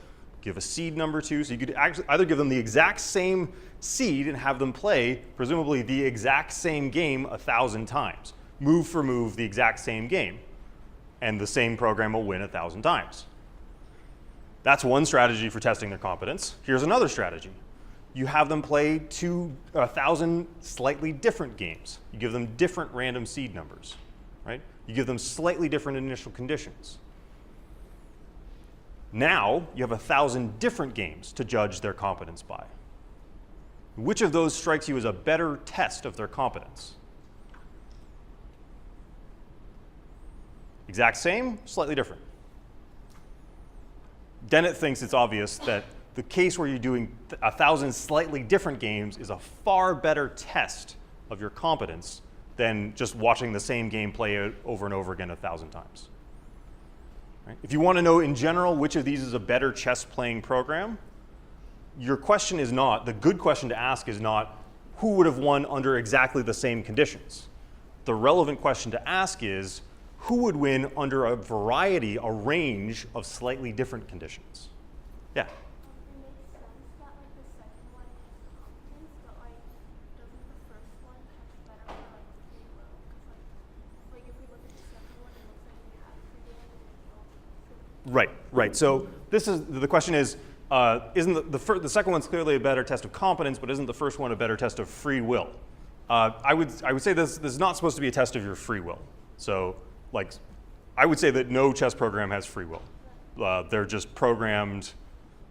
seed number to. So you could actually either give them the exact same seed and have them play presumably the exact same game 1,000 times. Move for move, the exact same game. And the same program will win 1,000 times. That's one strategy for testing their competence. Here's another strategy. you have them play 1,000 slightly different games. You give them different random seed numbers, right? You give them slightly different initial conditions. Now you have 1,000 different games to judge their competence by. Which of those strikes you as a better test of their competence? Exact same, slightly different. Dennett thinks it's obvious that the case where you're doing 1,000 slightly different games is a far better test of your competence than just watching the same game play out over and over again 1,000 times. Right? If you want to know in general which of these is a better chess playing program, your question is not, the good question to ask is not who would have won under exactly the same conditions. The relevant question to ask is who would win under a variety, a range of slightly different conditions. Yeah? It makes sense that like the second one has competence, but like doesn't the first one test better for like free will? Because like if we look at the second one, it looks like we have free will and we don't. Right. So this is the question is, isn't the second one's clearly a better test of competence, but isn't the first one a better test of free will? I would say this is not supposed to be a test of your free will. So like, I would say that no chess program has free will. They're just programmed.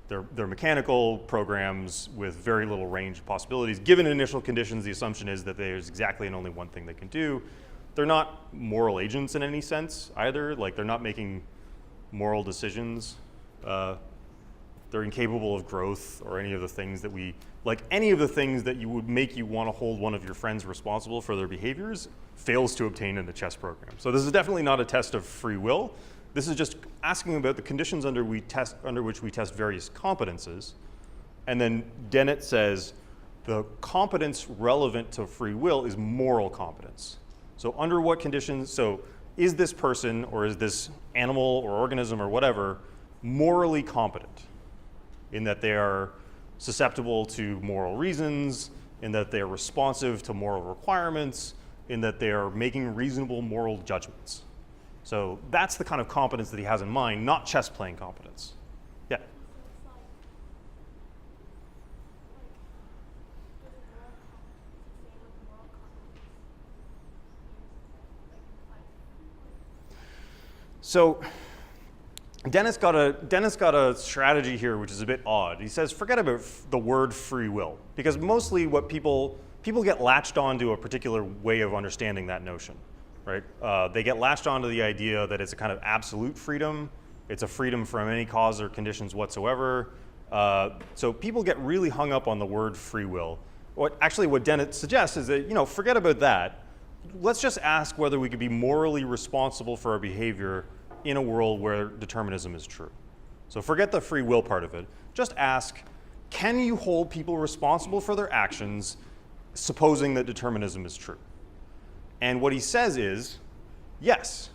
They're mechanical programs with very little range of possibilities. Given initial conditions, the assumption is that there's exactly and only one thing they can do. They're not moral agents in any sense either. Like they're not making moral decisions. They're incapable of growth or any of the things that any of the things that you would make you want to hold one of your friends responsible for their behaviors fails to obtain in the chess program. So this is definitely not a test of free will. This is just asking about the conditions under which we test various competences. And then Dennett says the competence relevant to free will is moral competence. So under what conditions, so is this person or is this animal or organism or whatever morally competent in that they are susceptible to moral reasons, in that they are responsive to moral requirements, in that they are making reasonable moral judgments. So that's the kind of competence that he has in mind, not chess playing competence. Yeah? So Dennis got a strategy here which is a bit odd. He says forget about the word free will, because mostly what people get latched onto a particular way of understanding that notion, right? They get latched onto the idea that it's a kind of absolute freedom. It's a freedom from any cause or conditions whatsoever. So people get really hung up on the word free will. What Dennett suggests is that, forget about that. Let's just ask whether we could be morally responsible for our behavior in a world where determinism is true. So forget the free will part of it. Just ask, can you hold people responsible for their actions supposing that determinism is true? And what he says is, yes,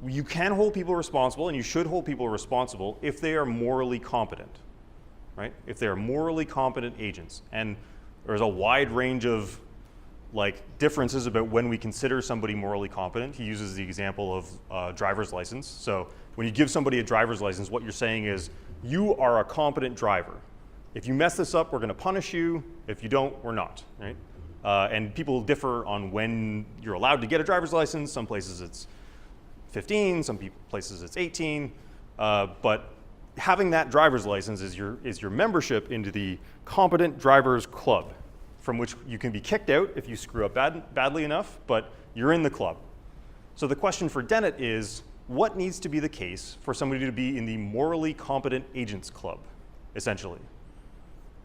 you can hold people responsible and you should hold people responsible if they are morally competent, right? If they are morally competent agents. And there's a wide range of differences about when we consider somebody morally competent. He uses the example of driver's license. So when you give somebody a driver's license, what you're saying is, you are a competent driver. If you mess this up, we're going to punish you. If you don't, we're not, right? And people differ on when you're allowed to get a driver's license. Some places it's 15, some places it's 18. But having that driver's license is your membership into the competent drivers club, from which you can be kicked out if you screw up badly enough, but you're in the club. So the question for Dennett is, what needs to be the case for somebody to be in the morally competent agents club, essentially?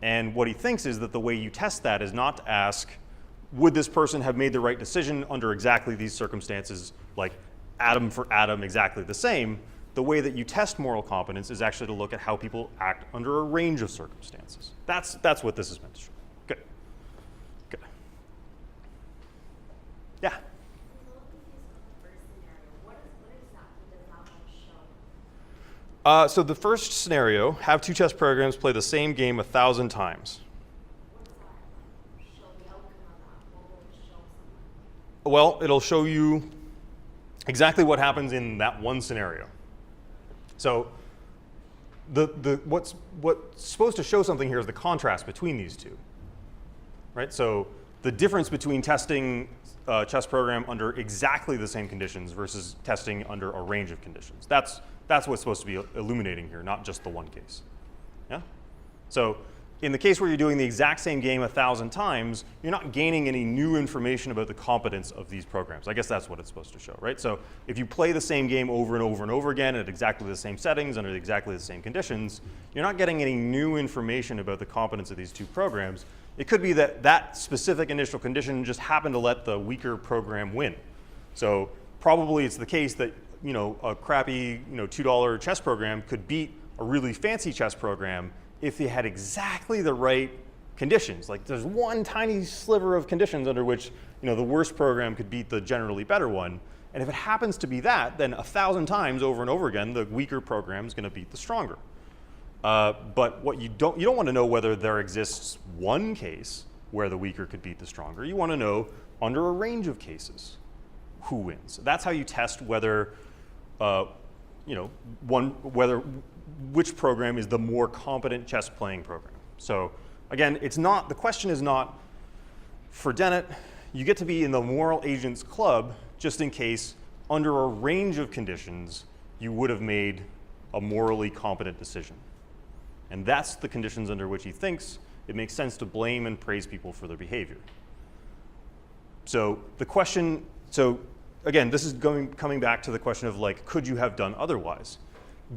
And what he thinks is that the way you test that is not to ask, would this person have made the right decision under exactly these circumstances, like atom for atom, exactly the same? The way that you test moral competence is actually to look at how people act under a range of circumstances. That's what this is meant to show. Good. Yeah? So the first scenario, have two chess programs play the same game 1,000 times. Well, it'll show you exactly what happens in that one scenario. So what's supposed to show something here is the contrast between these two, right? So the difference between testing a chess program under exactly the same conditions versus testing under a range of conditions. That's what's supposed to be illuminating here, not just the one case. Yeah? So in the case where you're doing the exact same game 1,000 times, you're not gaining any new information about the competence of these programs. I guess that's what it's supposed to show, right? So if you play the same game over and over and over again at exactly the same settings, under exactly the same conditions, you're not getting any new information about the competence of these two programs. It could be that that specific initial condition just happened to let the weaker program win. So probably it's the case that a crappy $2 chess program could beat a really fancy chess program if they had exactly the right conditions. Like there's one tiny sliver of conditions under which the worst program could beat the generally better one. And if it happens to be that, then 1,000 times over and over again, the weaker program is going to beat the stronger. But what you don't want to know whether there exists one case where the weaker could beat the stronger. You want to know under a range of cases who wins. That's how you test whether which program is the more competent chess playing program. So again, the question is not for Dennett, you get to be in the moral agents club just in case under a range of conditions you would have made a morally competent decision. And that's the conditions under which he thinks it makes sense to blame and praise people for their behavior. So again, this is coming back to the question of could you have done otherwise?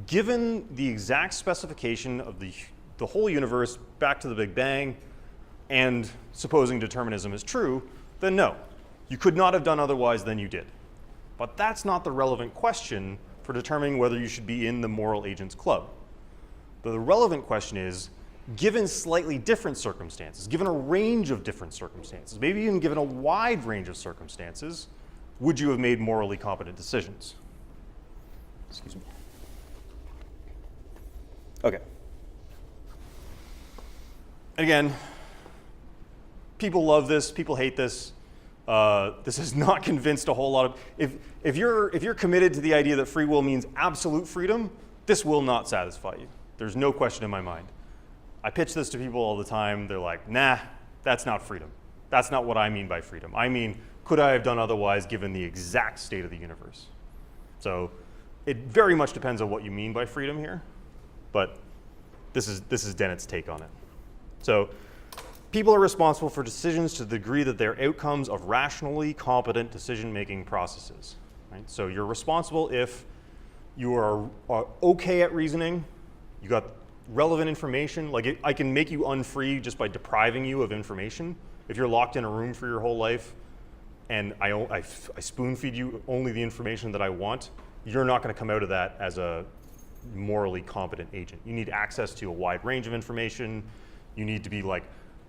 Given the exact specification of the whole universe back to the Big Bang, and supposing determinism is true, then no, you could not have done otherwise than you did. But that's not the relevant question for determining whether you should be in the moral agents club. The relevant question is, given slightly different circumstances, given a range of different circumstances, maybe even given a wide range of circumstances, would you have made morally competent decisions? Excuse me. Okay. Again, people love this, people hate this. This has not convinced a whole lot of, if you're committed to the idea that free will means absolute freedom, this will not satisfy you. There's no question in my mind. I pitch this to people all the time. They're like, nah, that's not freedom. That's not what I mean by freedom. I mean, could I have done otherwise given the exact state of the universe? So it very much depends on what you mean by freedom here. But this is Dennett's take on it. So people are responsible for decisions to the degree that they're outcomes of rationally competent decision-making processes. Right? So you're responsible if you are okay at reasoning, you got relevant information. I can make you unfree just by depriving you of information. If you're locked in a room for your whole life and I spoon feed you only the information that I want, you're not going to come out of that as a morally competent agent. You need access to a wide range of information. You need to be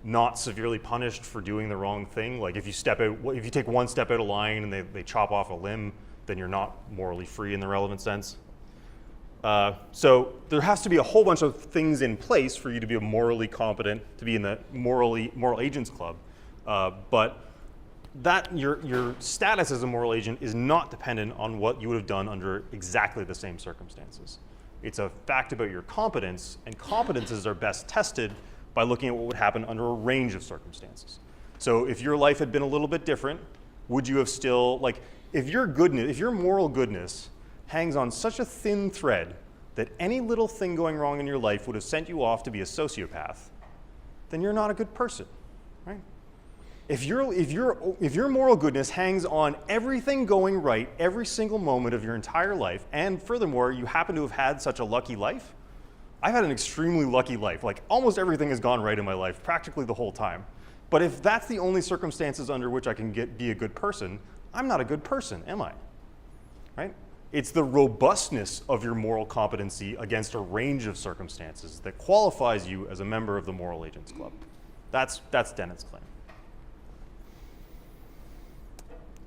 not severely punished for doing the wrong thing. If you take one step out of line and they chop off a limb, then you're not morally free in the relevant sense. So there has to be a whole bunch of things in place for you to be a morally competent, to be in the moral agents club. But that your status as a moral agent is not dependent on what you would have done under exactly the same circumstances. It's a fact about your competence, and competences are best tested by looking at what would happen under a range of circumstances. So if your life had been a little bit different, would you have still, if your moral goodness hangs on such a thin thread that any little thing going wrong in your life would have sent you off to be a sociopath, then you're not a good person, right? If your moral goodness hangs on everything going right every single moment of your entire life, and furthermore, you happen to have had such a lucky life, I've had an extremely lucky life. Almost everything has gone right in my life, practically the whole time. But if that's the only circumstances under which I can be a good person, I'm not a good person, am I? Right? It's the robustness of your moral competency against a range of circumstances that qualifies you as a member of the Moral Agents Club. That's Dennett's claim.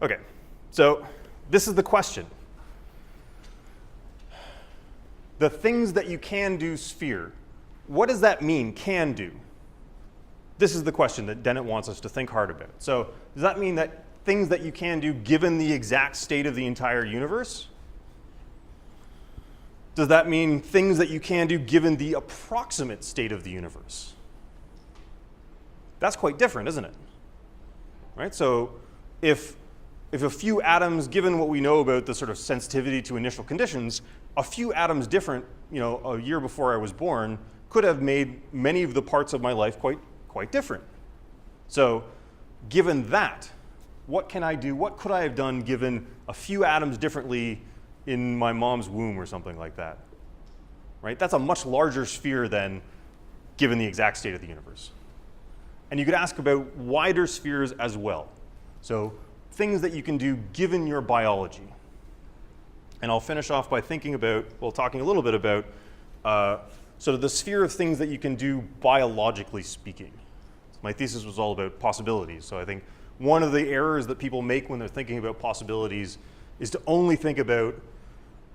Okay, so this is the question. The things that you can do sphere, what does that mean, can do? This is the question that Dennett wants us to think hard about. So does that mean that things that you can do given the exact state of the entire universe? Does that mean things that you can do given the approximate state of the universe? That's quite different, isn't it? Right? So if a few atoms, given what we know about the sort of sensitivity to initial conditions, a few atoms different, a year before I was born, could have made many of the parts of my life quite different. So given that, what can I do? What could I have done given a few atoms differently in my mom's womb or something like that? Right? That's a much larger sphere than given the exact state of the universe. And you could ask about wider spheres as well. So things that you can do given your biology. And I'll finish off by talking a little bit about sort of the sphere of things that you can do biologically speaking. My thesis was all about possibilities. So I think one of the errors that people make when they're thinking about possibilities is to only think about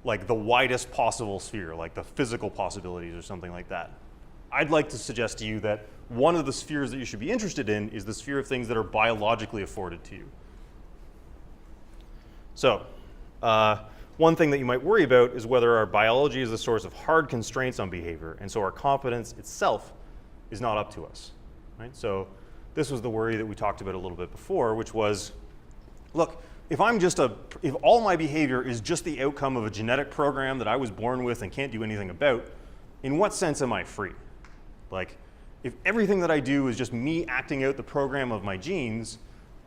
like the widest possible sphere, like the physical possibilities or something like that. I'd like to suggest to you that one of the spheres that you should be interested in is the sphere of things that are biologically afforded to you. So one thing that you might worry about is whether our biology is a source of hard constraints on behavior, and so our competence itself is not up to us. Right? So this was the worry that we talked about a little bit before, which was, look, if all my behavior is just the outcome of a genetic program that I was born with and can't do anything about, in what sense am I free? Like, if everything that I do is just me acting out the program of my genes,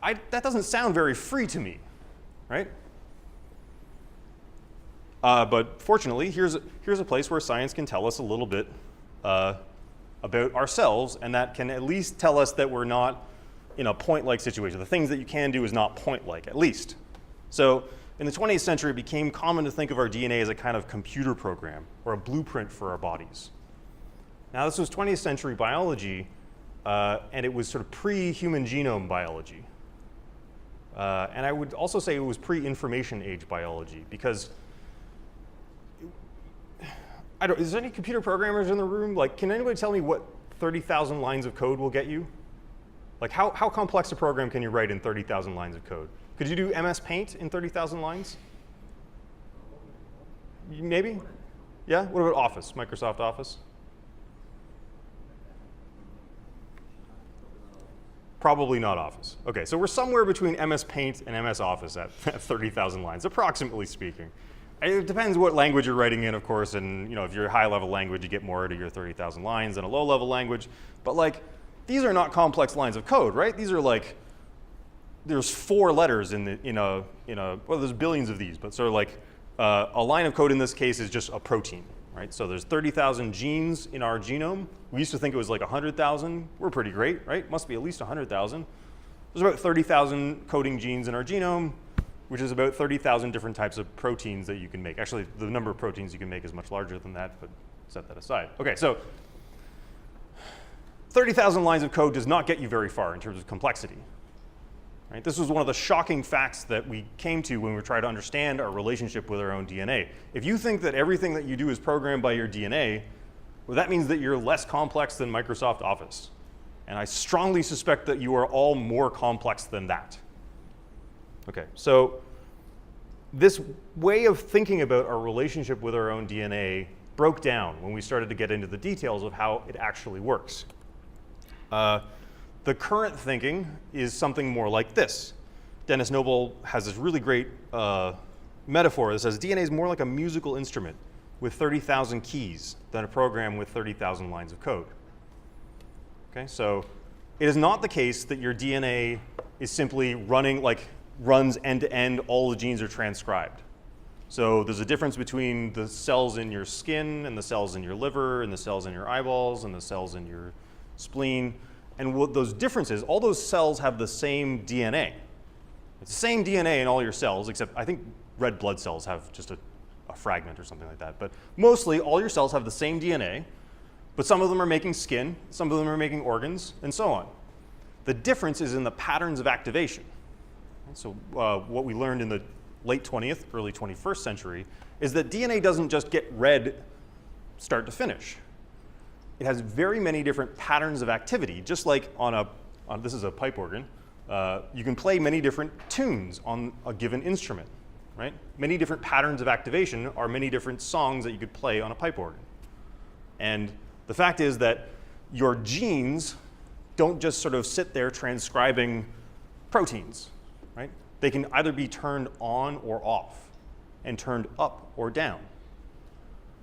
that doesn't sound very free to me, right? But fortunately, here's a place where science can tell us a little bit about ourselves, and that can at least tell us that we're not in a point-like situation. The things that you can do is not point-like, at least. So in the 20th century, it became common to think of our DNA as a kind of computer program or a blueprint for our bodies. Now, this was 20th century biology, and it was sort of pre-human genome biology. And I would also say it was pre-information age biology, because is there any computer programmers in the room? Like, can anybody tell me what 30,000 lines of code will get you? Like, how complex a program can you write in 30,000 lines of code? Could you do MS Paint in 30,000 lines? Maybe? Yeah? What about Office, Microsoft Office? Probably not Office. Okay, so we're somewhere between MS Paint and MS Office at 30,000 lines, approximately speaking. It depends what language you're writing in, of course, and if you're a high-level language, you get more to your 30,000 lines than a low-level language. But like, these are not complex lines of code, right? These are like, there's 4 letters in a well, there's billions of these, but sort of like a line of code in this case is just a protein, right? So there's 30,000 genes in our genome. We used to think it was like 100,000. We're pretty great, right? Must be at least 100,000. There's about 30,000 coding genes in our genome, which is about 30,000 different types of proteins that you can make. Actually, the number of proteins you can make is much larger than that, but set that aside. Okay, so 30,000 lines of code does not get you very far in terms of complexity. Right? This was one of the shocking facts that we came to when we were trying to understand our relationship with our own DNA. If you think that everything that you do is programmed by your DNA, well, that means that you're less complex than Microsoft Office. And I strongly suspect that you are all more complex than that. Okay, so this way of thinking about our relationship with our own DNA broke down when we started to get into the details of how it actually works. The current thinking is something more like this. Dennis Noble has this really great metaphor that says DNA is more like a musical instrument with 30,000 keys than a program with 30,000 lines of code. Okay, so it is not the case that your DNA is simply runs end-to-end, all the genes are transcribed. So there's a difference between the cells in your skin and the cells in your liver and the cells in your eyeballs and the cells in your spleen. And what those differences, all those cells have the same DNA. It's the same DNA in all your cells, except I think red blood cells have just a fragment or something like that. But mostly all your cells have the same DNA, but some of them are making skin, some of them are making organs, and so on. The difference is in the patterns of activation. So what we learned in the late 20th, early 21st century is that DNA doesn't just get read start to finish. It has very many different patterns of activity, just like this is a pipe organ. You can play many different tunes on a given instrument. right? Many different patterns of activation are many different songs that you could play on a pipe organ. And the fact is that your genes don't just sort of sit there transcribing proteins, right? They can either be turned on or off and turned up or down.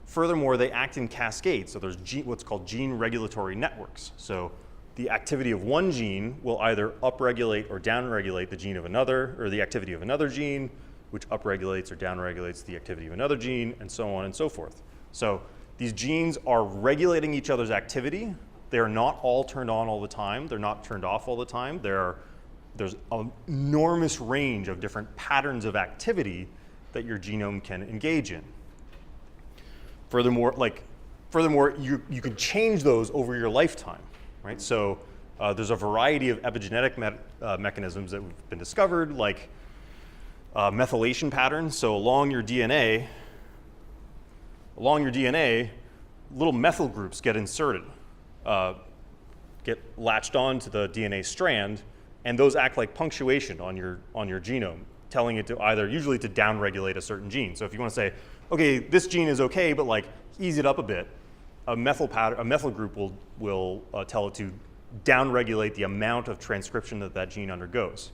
Furthermore, they act in cascades. So there's what's called gene regulatory networks. So the activity of one gene will either upregulate or downregulate the gene of another, or the activity of another gene, which upregulates or downregulates the activity of another gene, and so on and so forth. So these genes are regulating each other's activity. They are not all turned on all the time. They're not turned off all the time. There's an enormous range of different patterns of activity that your genome can engage in. Furthermore, you could change those over your lifetime, right? So there's a variety of epigenetic mechanisms that have been discovered, like methylation patterns. So along your DNA, little methyl groups get inserted, get latched onto the DNA strand, and those act like punctuation on your genome, telling it to usually to downregulate a certain gene. So if you want to say, okay, this gene is okay, but like ease it up a bit, a methyl group will tell it to downregulate the amount of transcription that gene undergoes.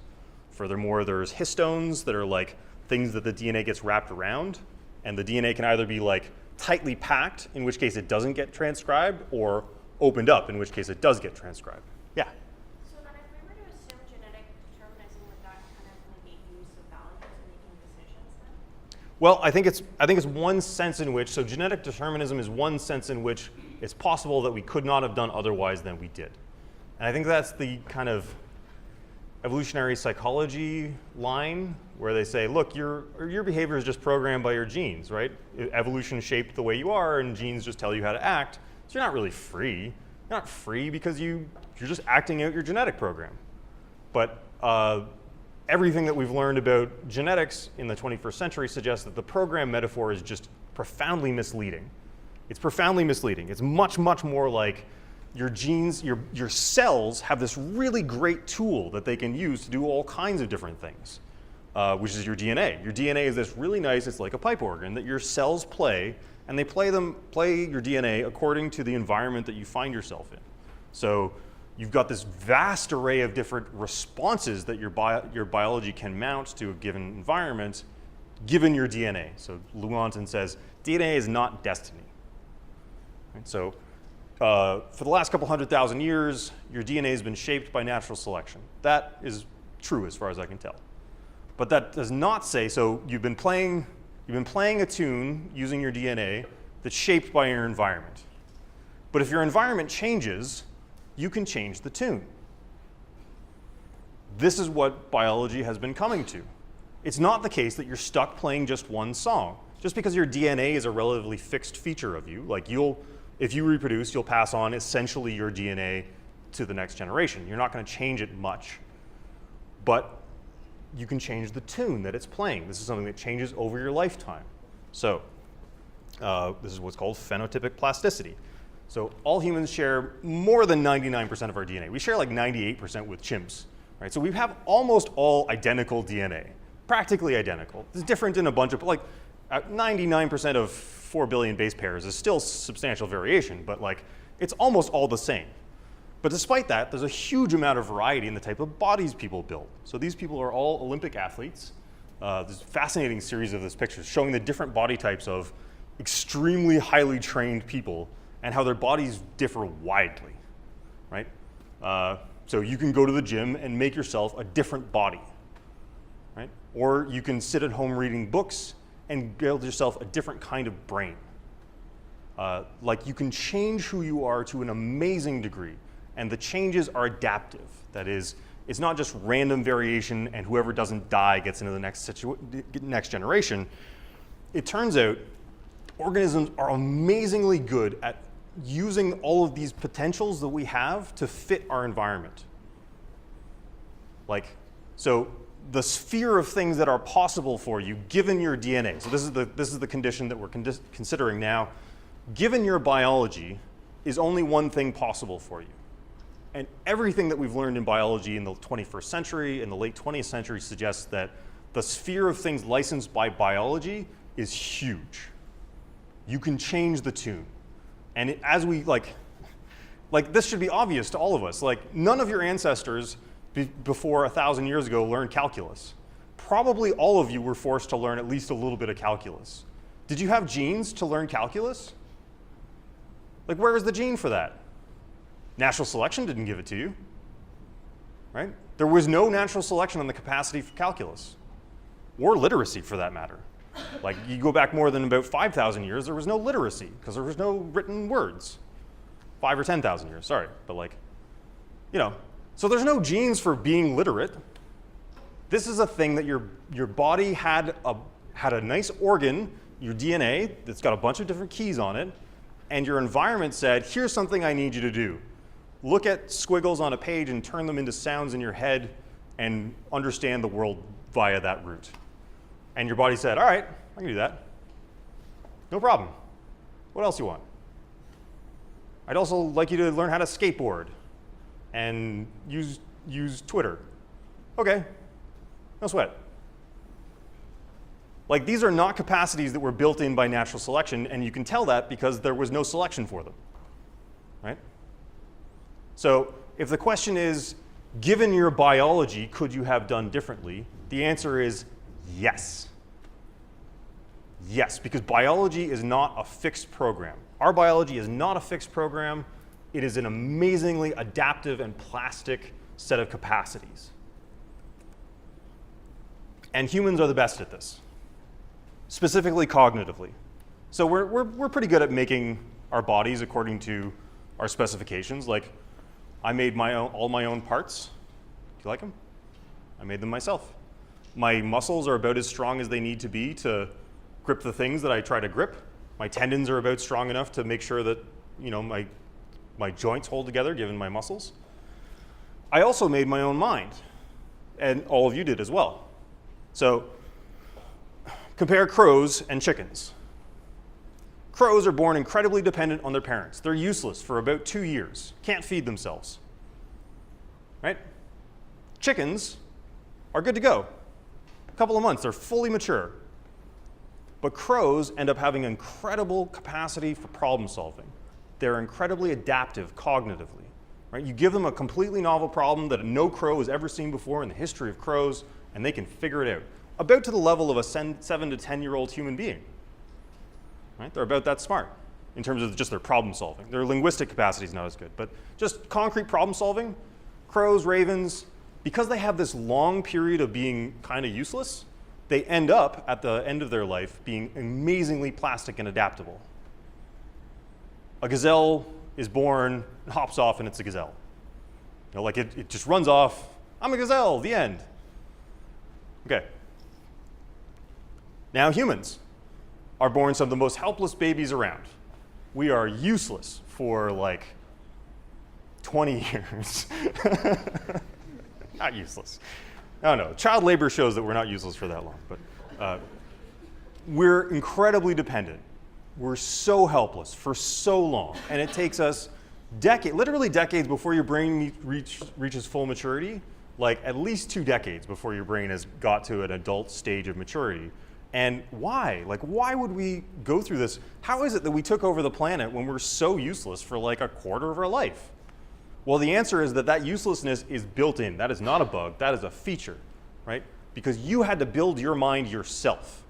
Furthermore, there's histones that are like things that the DNA gets wrapped around, and the DNA can either be like tightly packed, in which case it doesn't get transcribed, or opened up, in which case it does get transcribed. Yeah? So then if we were to assume genetic determinism, would that kind of negate use of biologists in making decisions then? Well, I think it's one sense in which, so genetic determinism is one sense in which it's possible that we could not have done otherwise than we did. And I think that's the kind of evolutionary psychology line where they say, look, your behavior is just programmed by your genes, right? Evolution shaped the way you are, and genes just tell you how to act. So you're not really free. You're not free because you're just acting out your genetic program. But everything that we've learned about genetics in the 21st century suggests that the program metaphor is just profoundly misleading. It's profoundly misleading. It's much, much more like your genes, your cells have this really great tool that they can use to do all kinds of different things, which is your DNA. Your DNA is this really nice, it's like a pipe organ that your cells play, and they play your DNA according to the environment that you find yourself in. So you've got this vast array of different responses that your biology can mount to a given environment, given your DNA. So Lewontin says, DNA is not destiny. Right? So for the last couple 100,000 years, your DNA has been shaped by natural selection. That is true as far as I can tell. But that does not say, so you've been playing a tune using your DNA that's shaped by your environment. But if your environment changes, you can change the tune. This is what biology has been coming to. It's not the case that you're stuck playing just one song. Just because your DNA is a relatively fixed feature of you, like if you reproduce, you'll pass on essentially your DNA to the next generation. You're not going to change it much. But you can change the tune that it's playing. This is something that changes over your lifetime. So this is what's called phenotypic plasticity. So all humans share more than 99% of our DNA. We share like 98% with chimps. Right? So we have almost all identical DNA, practically identical. It's different in a bunch of, like 99% of 4 billion base pairs is still substantial variation, but like it's almost all the same. But despite that, there's a huge amount of variety in the type of bodies people build. So these people are all Olympic athletes. There's a fascinating series of these pictures showing the different body types of extremely highly trained people and how their bodies differ widely, right? So you can go to the gym and make yourself a different body, right? Or you can sit at home reading books and build yourself a different kind of brain. Like you can change who you are to an amazing degree, and the changes are adaptive. That is, it's not just random variation and whoever doesn't die gets into the next generation. It turns out organisms are amazingly good at using all of these potentials that we have to fit our environment. So the sphere of things that are possible for you given your DNA. So this is the condition that we're considering now. Given your biology is only one thing possible for you. And everything that we've learned in biology in the 21st century, in the late 20th century, suggests that the sphere of things licensed by biology is huge. You can change the tune. And as we, like this should be obvious to all of us. Like, none of your ancestors before 1,000 years ago learned calculus. Probably all of you were forced to learn at least a little bit of calculus. Did you have genes to learn calculus? Like, where is the gene for that? Natural selection didn't give it to you, right? There was no natural selection on the capacity for calculus, or literacy for that matter. Like, you go back more than about 5,000 years, there was no literacy because there was no written words. 5 or 10,000 years, sorry, but like, you know, so there's no genes for being literate. This is a thing that your body had a nice organ, your DNA, that's got a bunch of different keys on it, and your environment said, here's something I need you to do. Look at squiggles on a page and turn them into sounds in your head and understand the world via that route. And your body said, all right, I can do that. No problem. What else you want? I'd also like you to learn how to skateboard and use Twitter. Okay, no sweat. Like, these are not capacities that were built in by natural selection, and you can tell that because there was no selection for them, right? So if the question is, given your biology, could you have done differently? The answer is yes. Yes, because biology is not a fixed program. Our biology is not a fixed program. It is an amazingly adaptive and plastic set of capacities. And humans are the best at this, specifically cognitively. So we're pretty good at making our bodies according to our specifications. Like, I made all my own parts. Do you like them? I made them myself. My muscles are about as strong as they need to be to grip the things that I try to grip. My tendons are about strong enough to make sure that, you know, my joints hold together given my muscles. I also made my own mind, and all of you did as well. So compare crows and chickens. Crows are born incredibly dependent on their parents. They're useless for about 2 years, can't feed themselves, right? Chickens are good to go. A couple of months, they're fully mature. But crows end up having incredible capacity for problem solving. They're incredibly adaptive cognitively, right? You give them a completely novel problem that no crow has ever seen before in the history of crows, and they can figure it out. About to the level of a 7 to 10-year-old human being, right? They're about that smart in terms of just their problem solving. Their linguistic capacity is not as good, but just concrete problem solving, crows, ravens, because they have this long period of being kind of useless, they end up, at the end of their life, being amazingly plastic and adaptable. A gazelle is born, hops off, and it's a gazelle. You know, like it just runs off, I'm a gazelle, the end. Okay. Now humans are born some of the most helpless babies around. We are useless for like 20 years. Not useless. I don't know. Child labor shows that we're not useless for that long, but we're incredibly dependent. We're so helpless for so long, and it takes us literally decades before your brain reaches full maturity, like at least 2 decades before your brain has got to an adult stage of maturity. And why? Like, why would we go through this? How is it that we took over the planet when we're so useless for like a quarter of our life? Well, the answer is that uselessness is built in. That is not a bug. That is a feature, right? Because you had to build your mind yourself.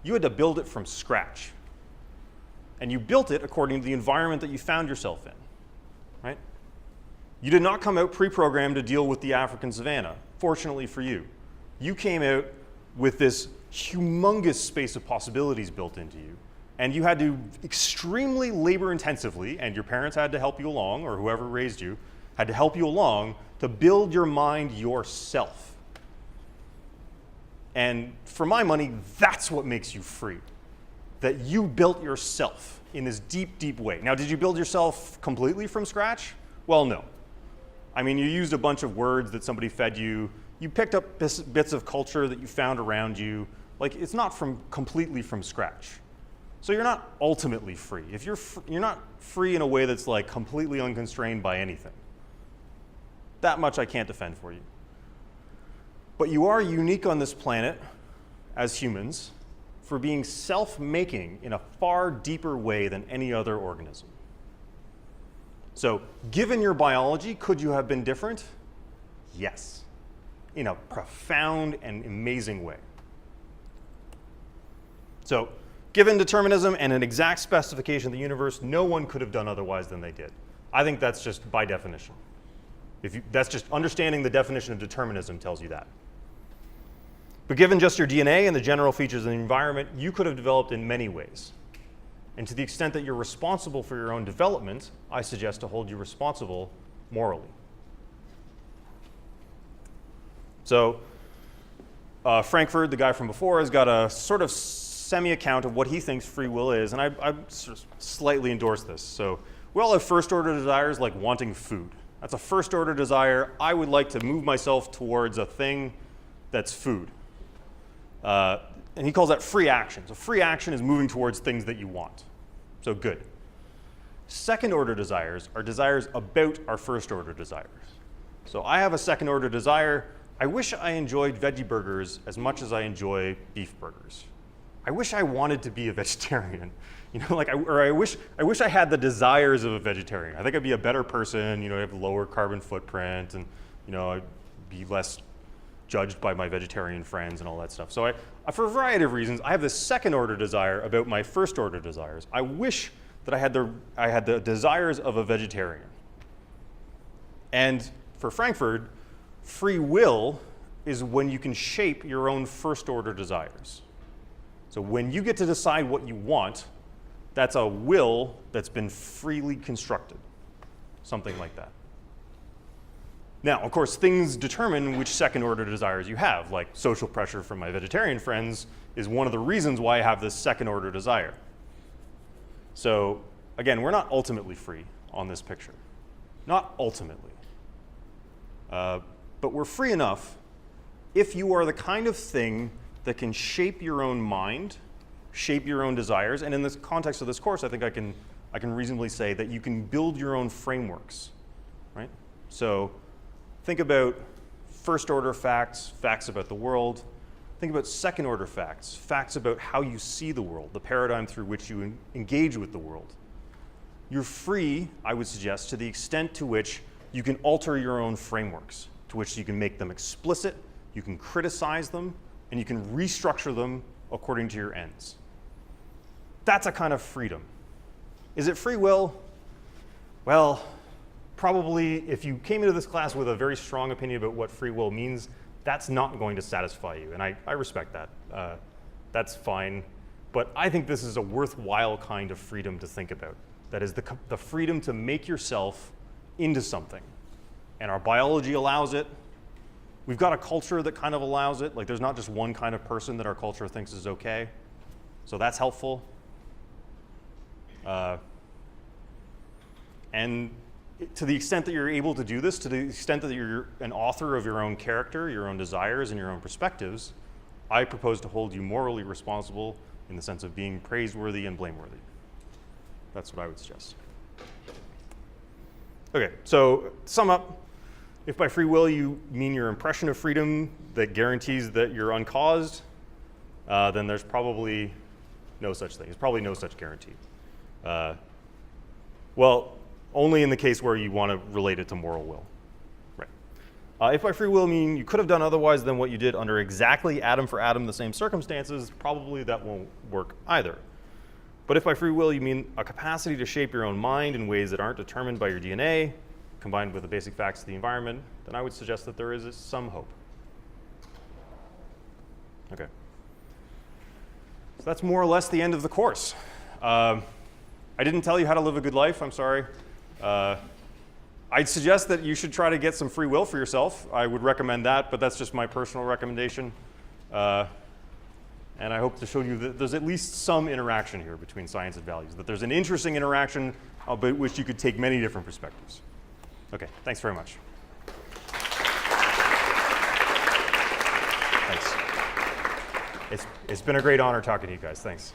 You had to build it from scratch. And you built it according to the environment that you found yourself in, right? You did not come out pre-programmed to deal with the African savanna, fortunately for you. You came out with this humongous space of possibilities built into you. And you had to extremely labor intensively, and your parents had to help you along, or whoever raised you had to help you along to build your mind yourself. And for my money, that's what makes you free. That you built yourself in this deep, deep way. Now, did you build yourself completely from scratch? Well, no. I mean, you used a bunch of words that somebody fed you. You picked up bits of culture that you found around you. Like, it's not completely from scratch. So you're not ultimately free. If you're not free in a way that's like completely unconstrained by anything. That much I can't defend for you. But you are unique on this planet as humans for being self-making in a far deeper way than any other organism. So, given your biology, could you have been different? Yes, in a profound and amazing way. So, given determinism and an exact specification of the universe, no one could have done otherwise than they did. I think that's just by definition. That's just understanding the definition of determinism tells you that. But given just your DNA and the general features of the environment, you could have developed in many ways. And to the extent that you're responsible for your own development, I suggest to hold you responsible morally. So Frankfurt, the guy from before, has got a sort of semi-account of what he thinks free will is, and I sort of slightly endorse this. So we all have first-order desires like wanting food. That's a first-order desire. I would like to move myself towards a thing that's food. And he calls that free action. So free action is moving towards things that you want. So good. Second-order desires are desires about our first-order desires. So I have a second-order desire. I wish I enjoyed veggie burgers as much as I enjoy beef burgers. I wish I wanted to be a vegetarian. You know, like, I wish I had the desires of a vegetarian. I think I'd be a better person. You know, I have a lower carbon footprint, and you know, I'd be less judged by my vegetarian friends and all that stuff. So for a variety of reasons, I have this second-order desire about my first-order desires. I wish that I had the desires of a vegetarian. And for Frankfurt, free will is when you can shape your own first-order desires. So when you get to decide what you want, that's a will that's been freely constructed, something like that. Now, of course, things determine which second-order desires you have, like social pressure from my vegetarian friends is one of the reasons why I have this second-order desire. So, again, we're not ultimately free on this picture. Not ultimately. But we're free enough if you are the kind of thing that can shape your own mind, shape your own desires, and in this context of this course, I think I can reasonably say that you can build your own frameworks, right? So think about first-order facts, facts about the world. Think about second-order facts, facts about how you see the world, the paradigm through which you engage with the world. You're free, I would suggest, to the extent to which you can alter your own frameworks, to which you can make them explicit, you can criticize them, and you can restructure them according to your ends. That's a kind of freedom. Is it free will? Well, probably if you came into this class with a very strong opinion about what free will means, that's not going to satisfy you, and I respect that. That's fine, but I think this is a worthwhile kind of freedom to think about. That is the freedom to make yourself into something, and our biology allows it. We've got a culture that kind of allows it. Like, there's not just one kind of person that our culture thinks is okay, so that's helpful. And to the extent that you're able to do this, to the extent that you're an author of your own character, your own desires, and your own perspectives, I propose to hold you morally responsible in the sense of being praiseworthy and blameworthy. That's what I would suggest. Okay, so to sum up, if by free will you mean your impression of freedom that guarantees that you're uncaused, then there's probably no such thing. There's probably no such guarantee. Well, only in the case where you want to relate it to moral will. Right. If by free will mean you could have done otherwise than what you did under exactly atom for atom the same circumstances, probably that won't work either. But if by free will you mean a capacity to shape your own mind in ways that aren't determined by your DNA, combined with the basic facts of the environment, then I would suggest that there is some hope. Okay. So that's more or less the end of the course. I didn't tell you how to live a good life, I'm sorry. I'd suggest that you should try to get some free will for yourself. I would recommend that, but that's just my personal recommendation. And I hope to show you that there's at least some interaction here between science and values, that there's an interesting interaction about which you could take many different perspectives. Okay, thanks very much. Thanks. It's been a great honor talking to you guys. Thanks.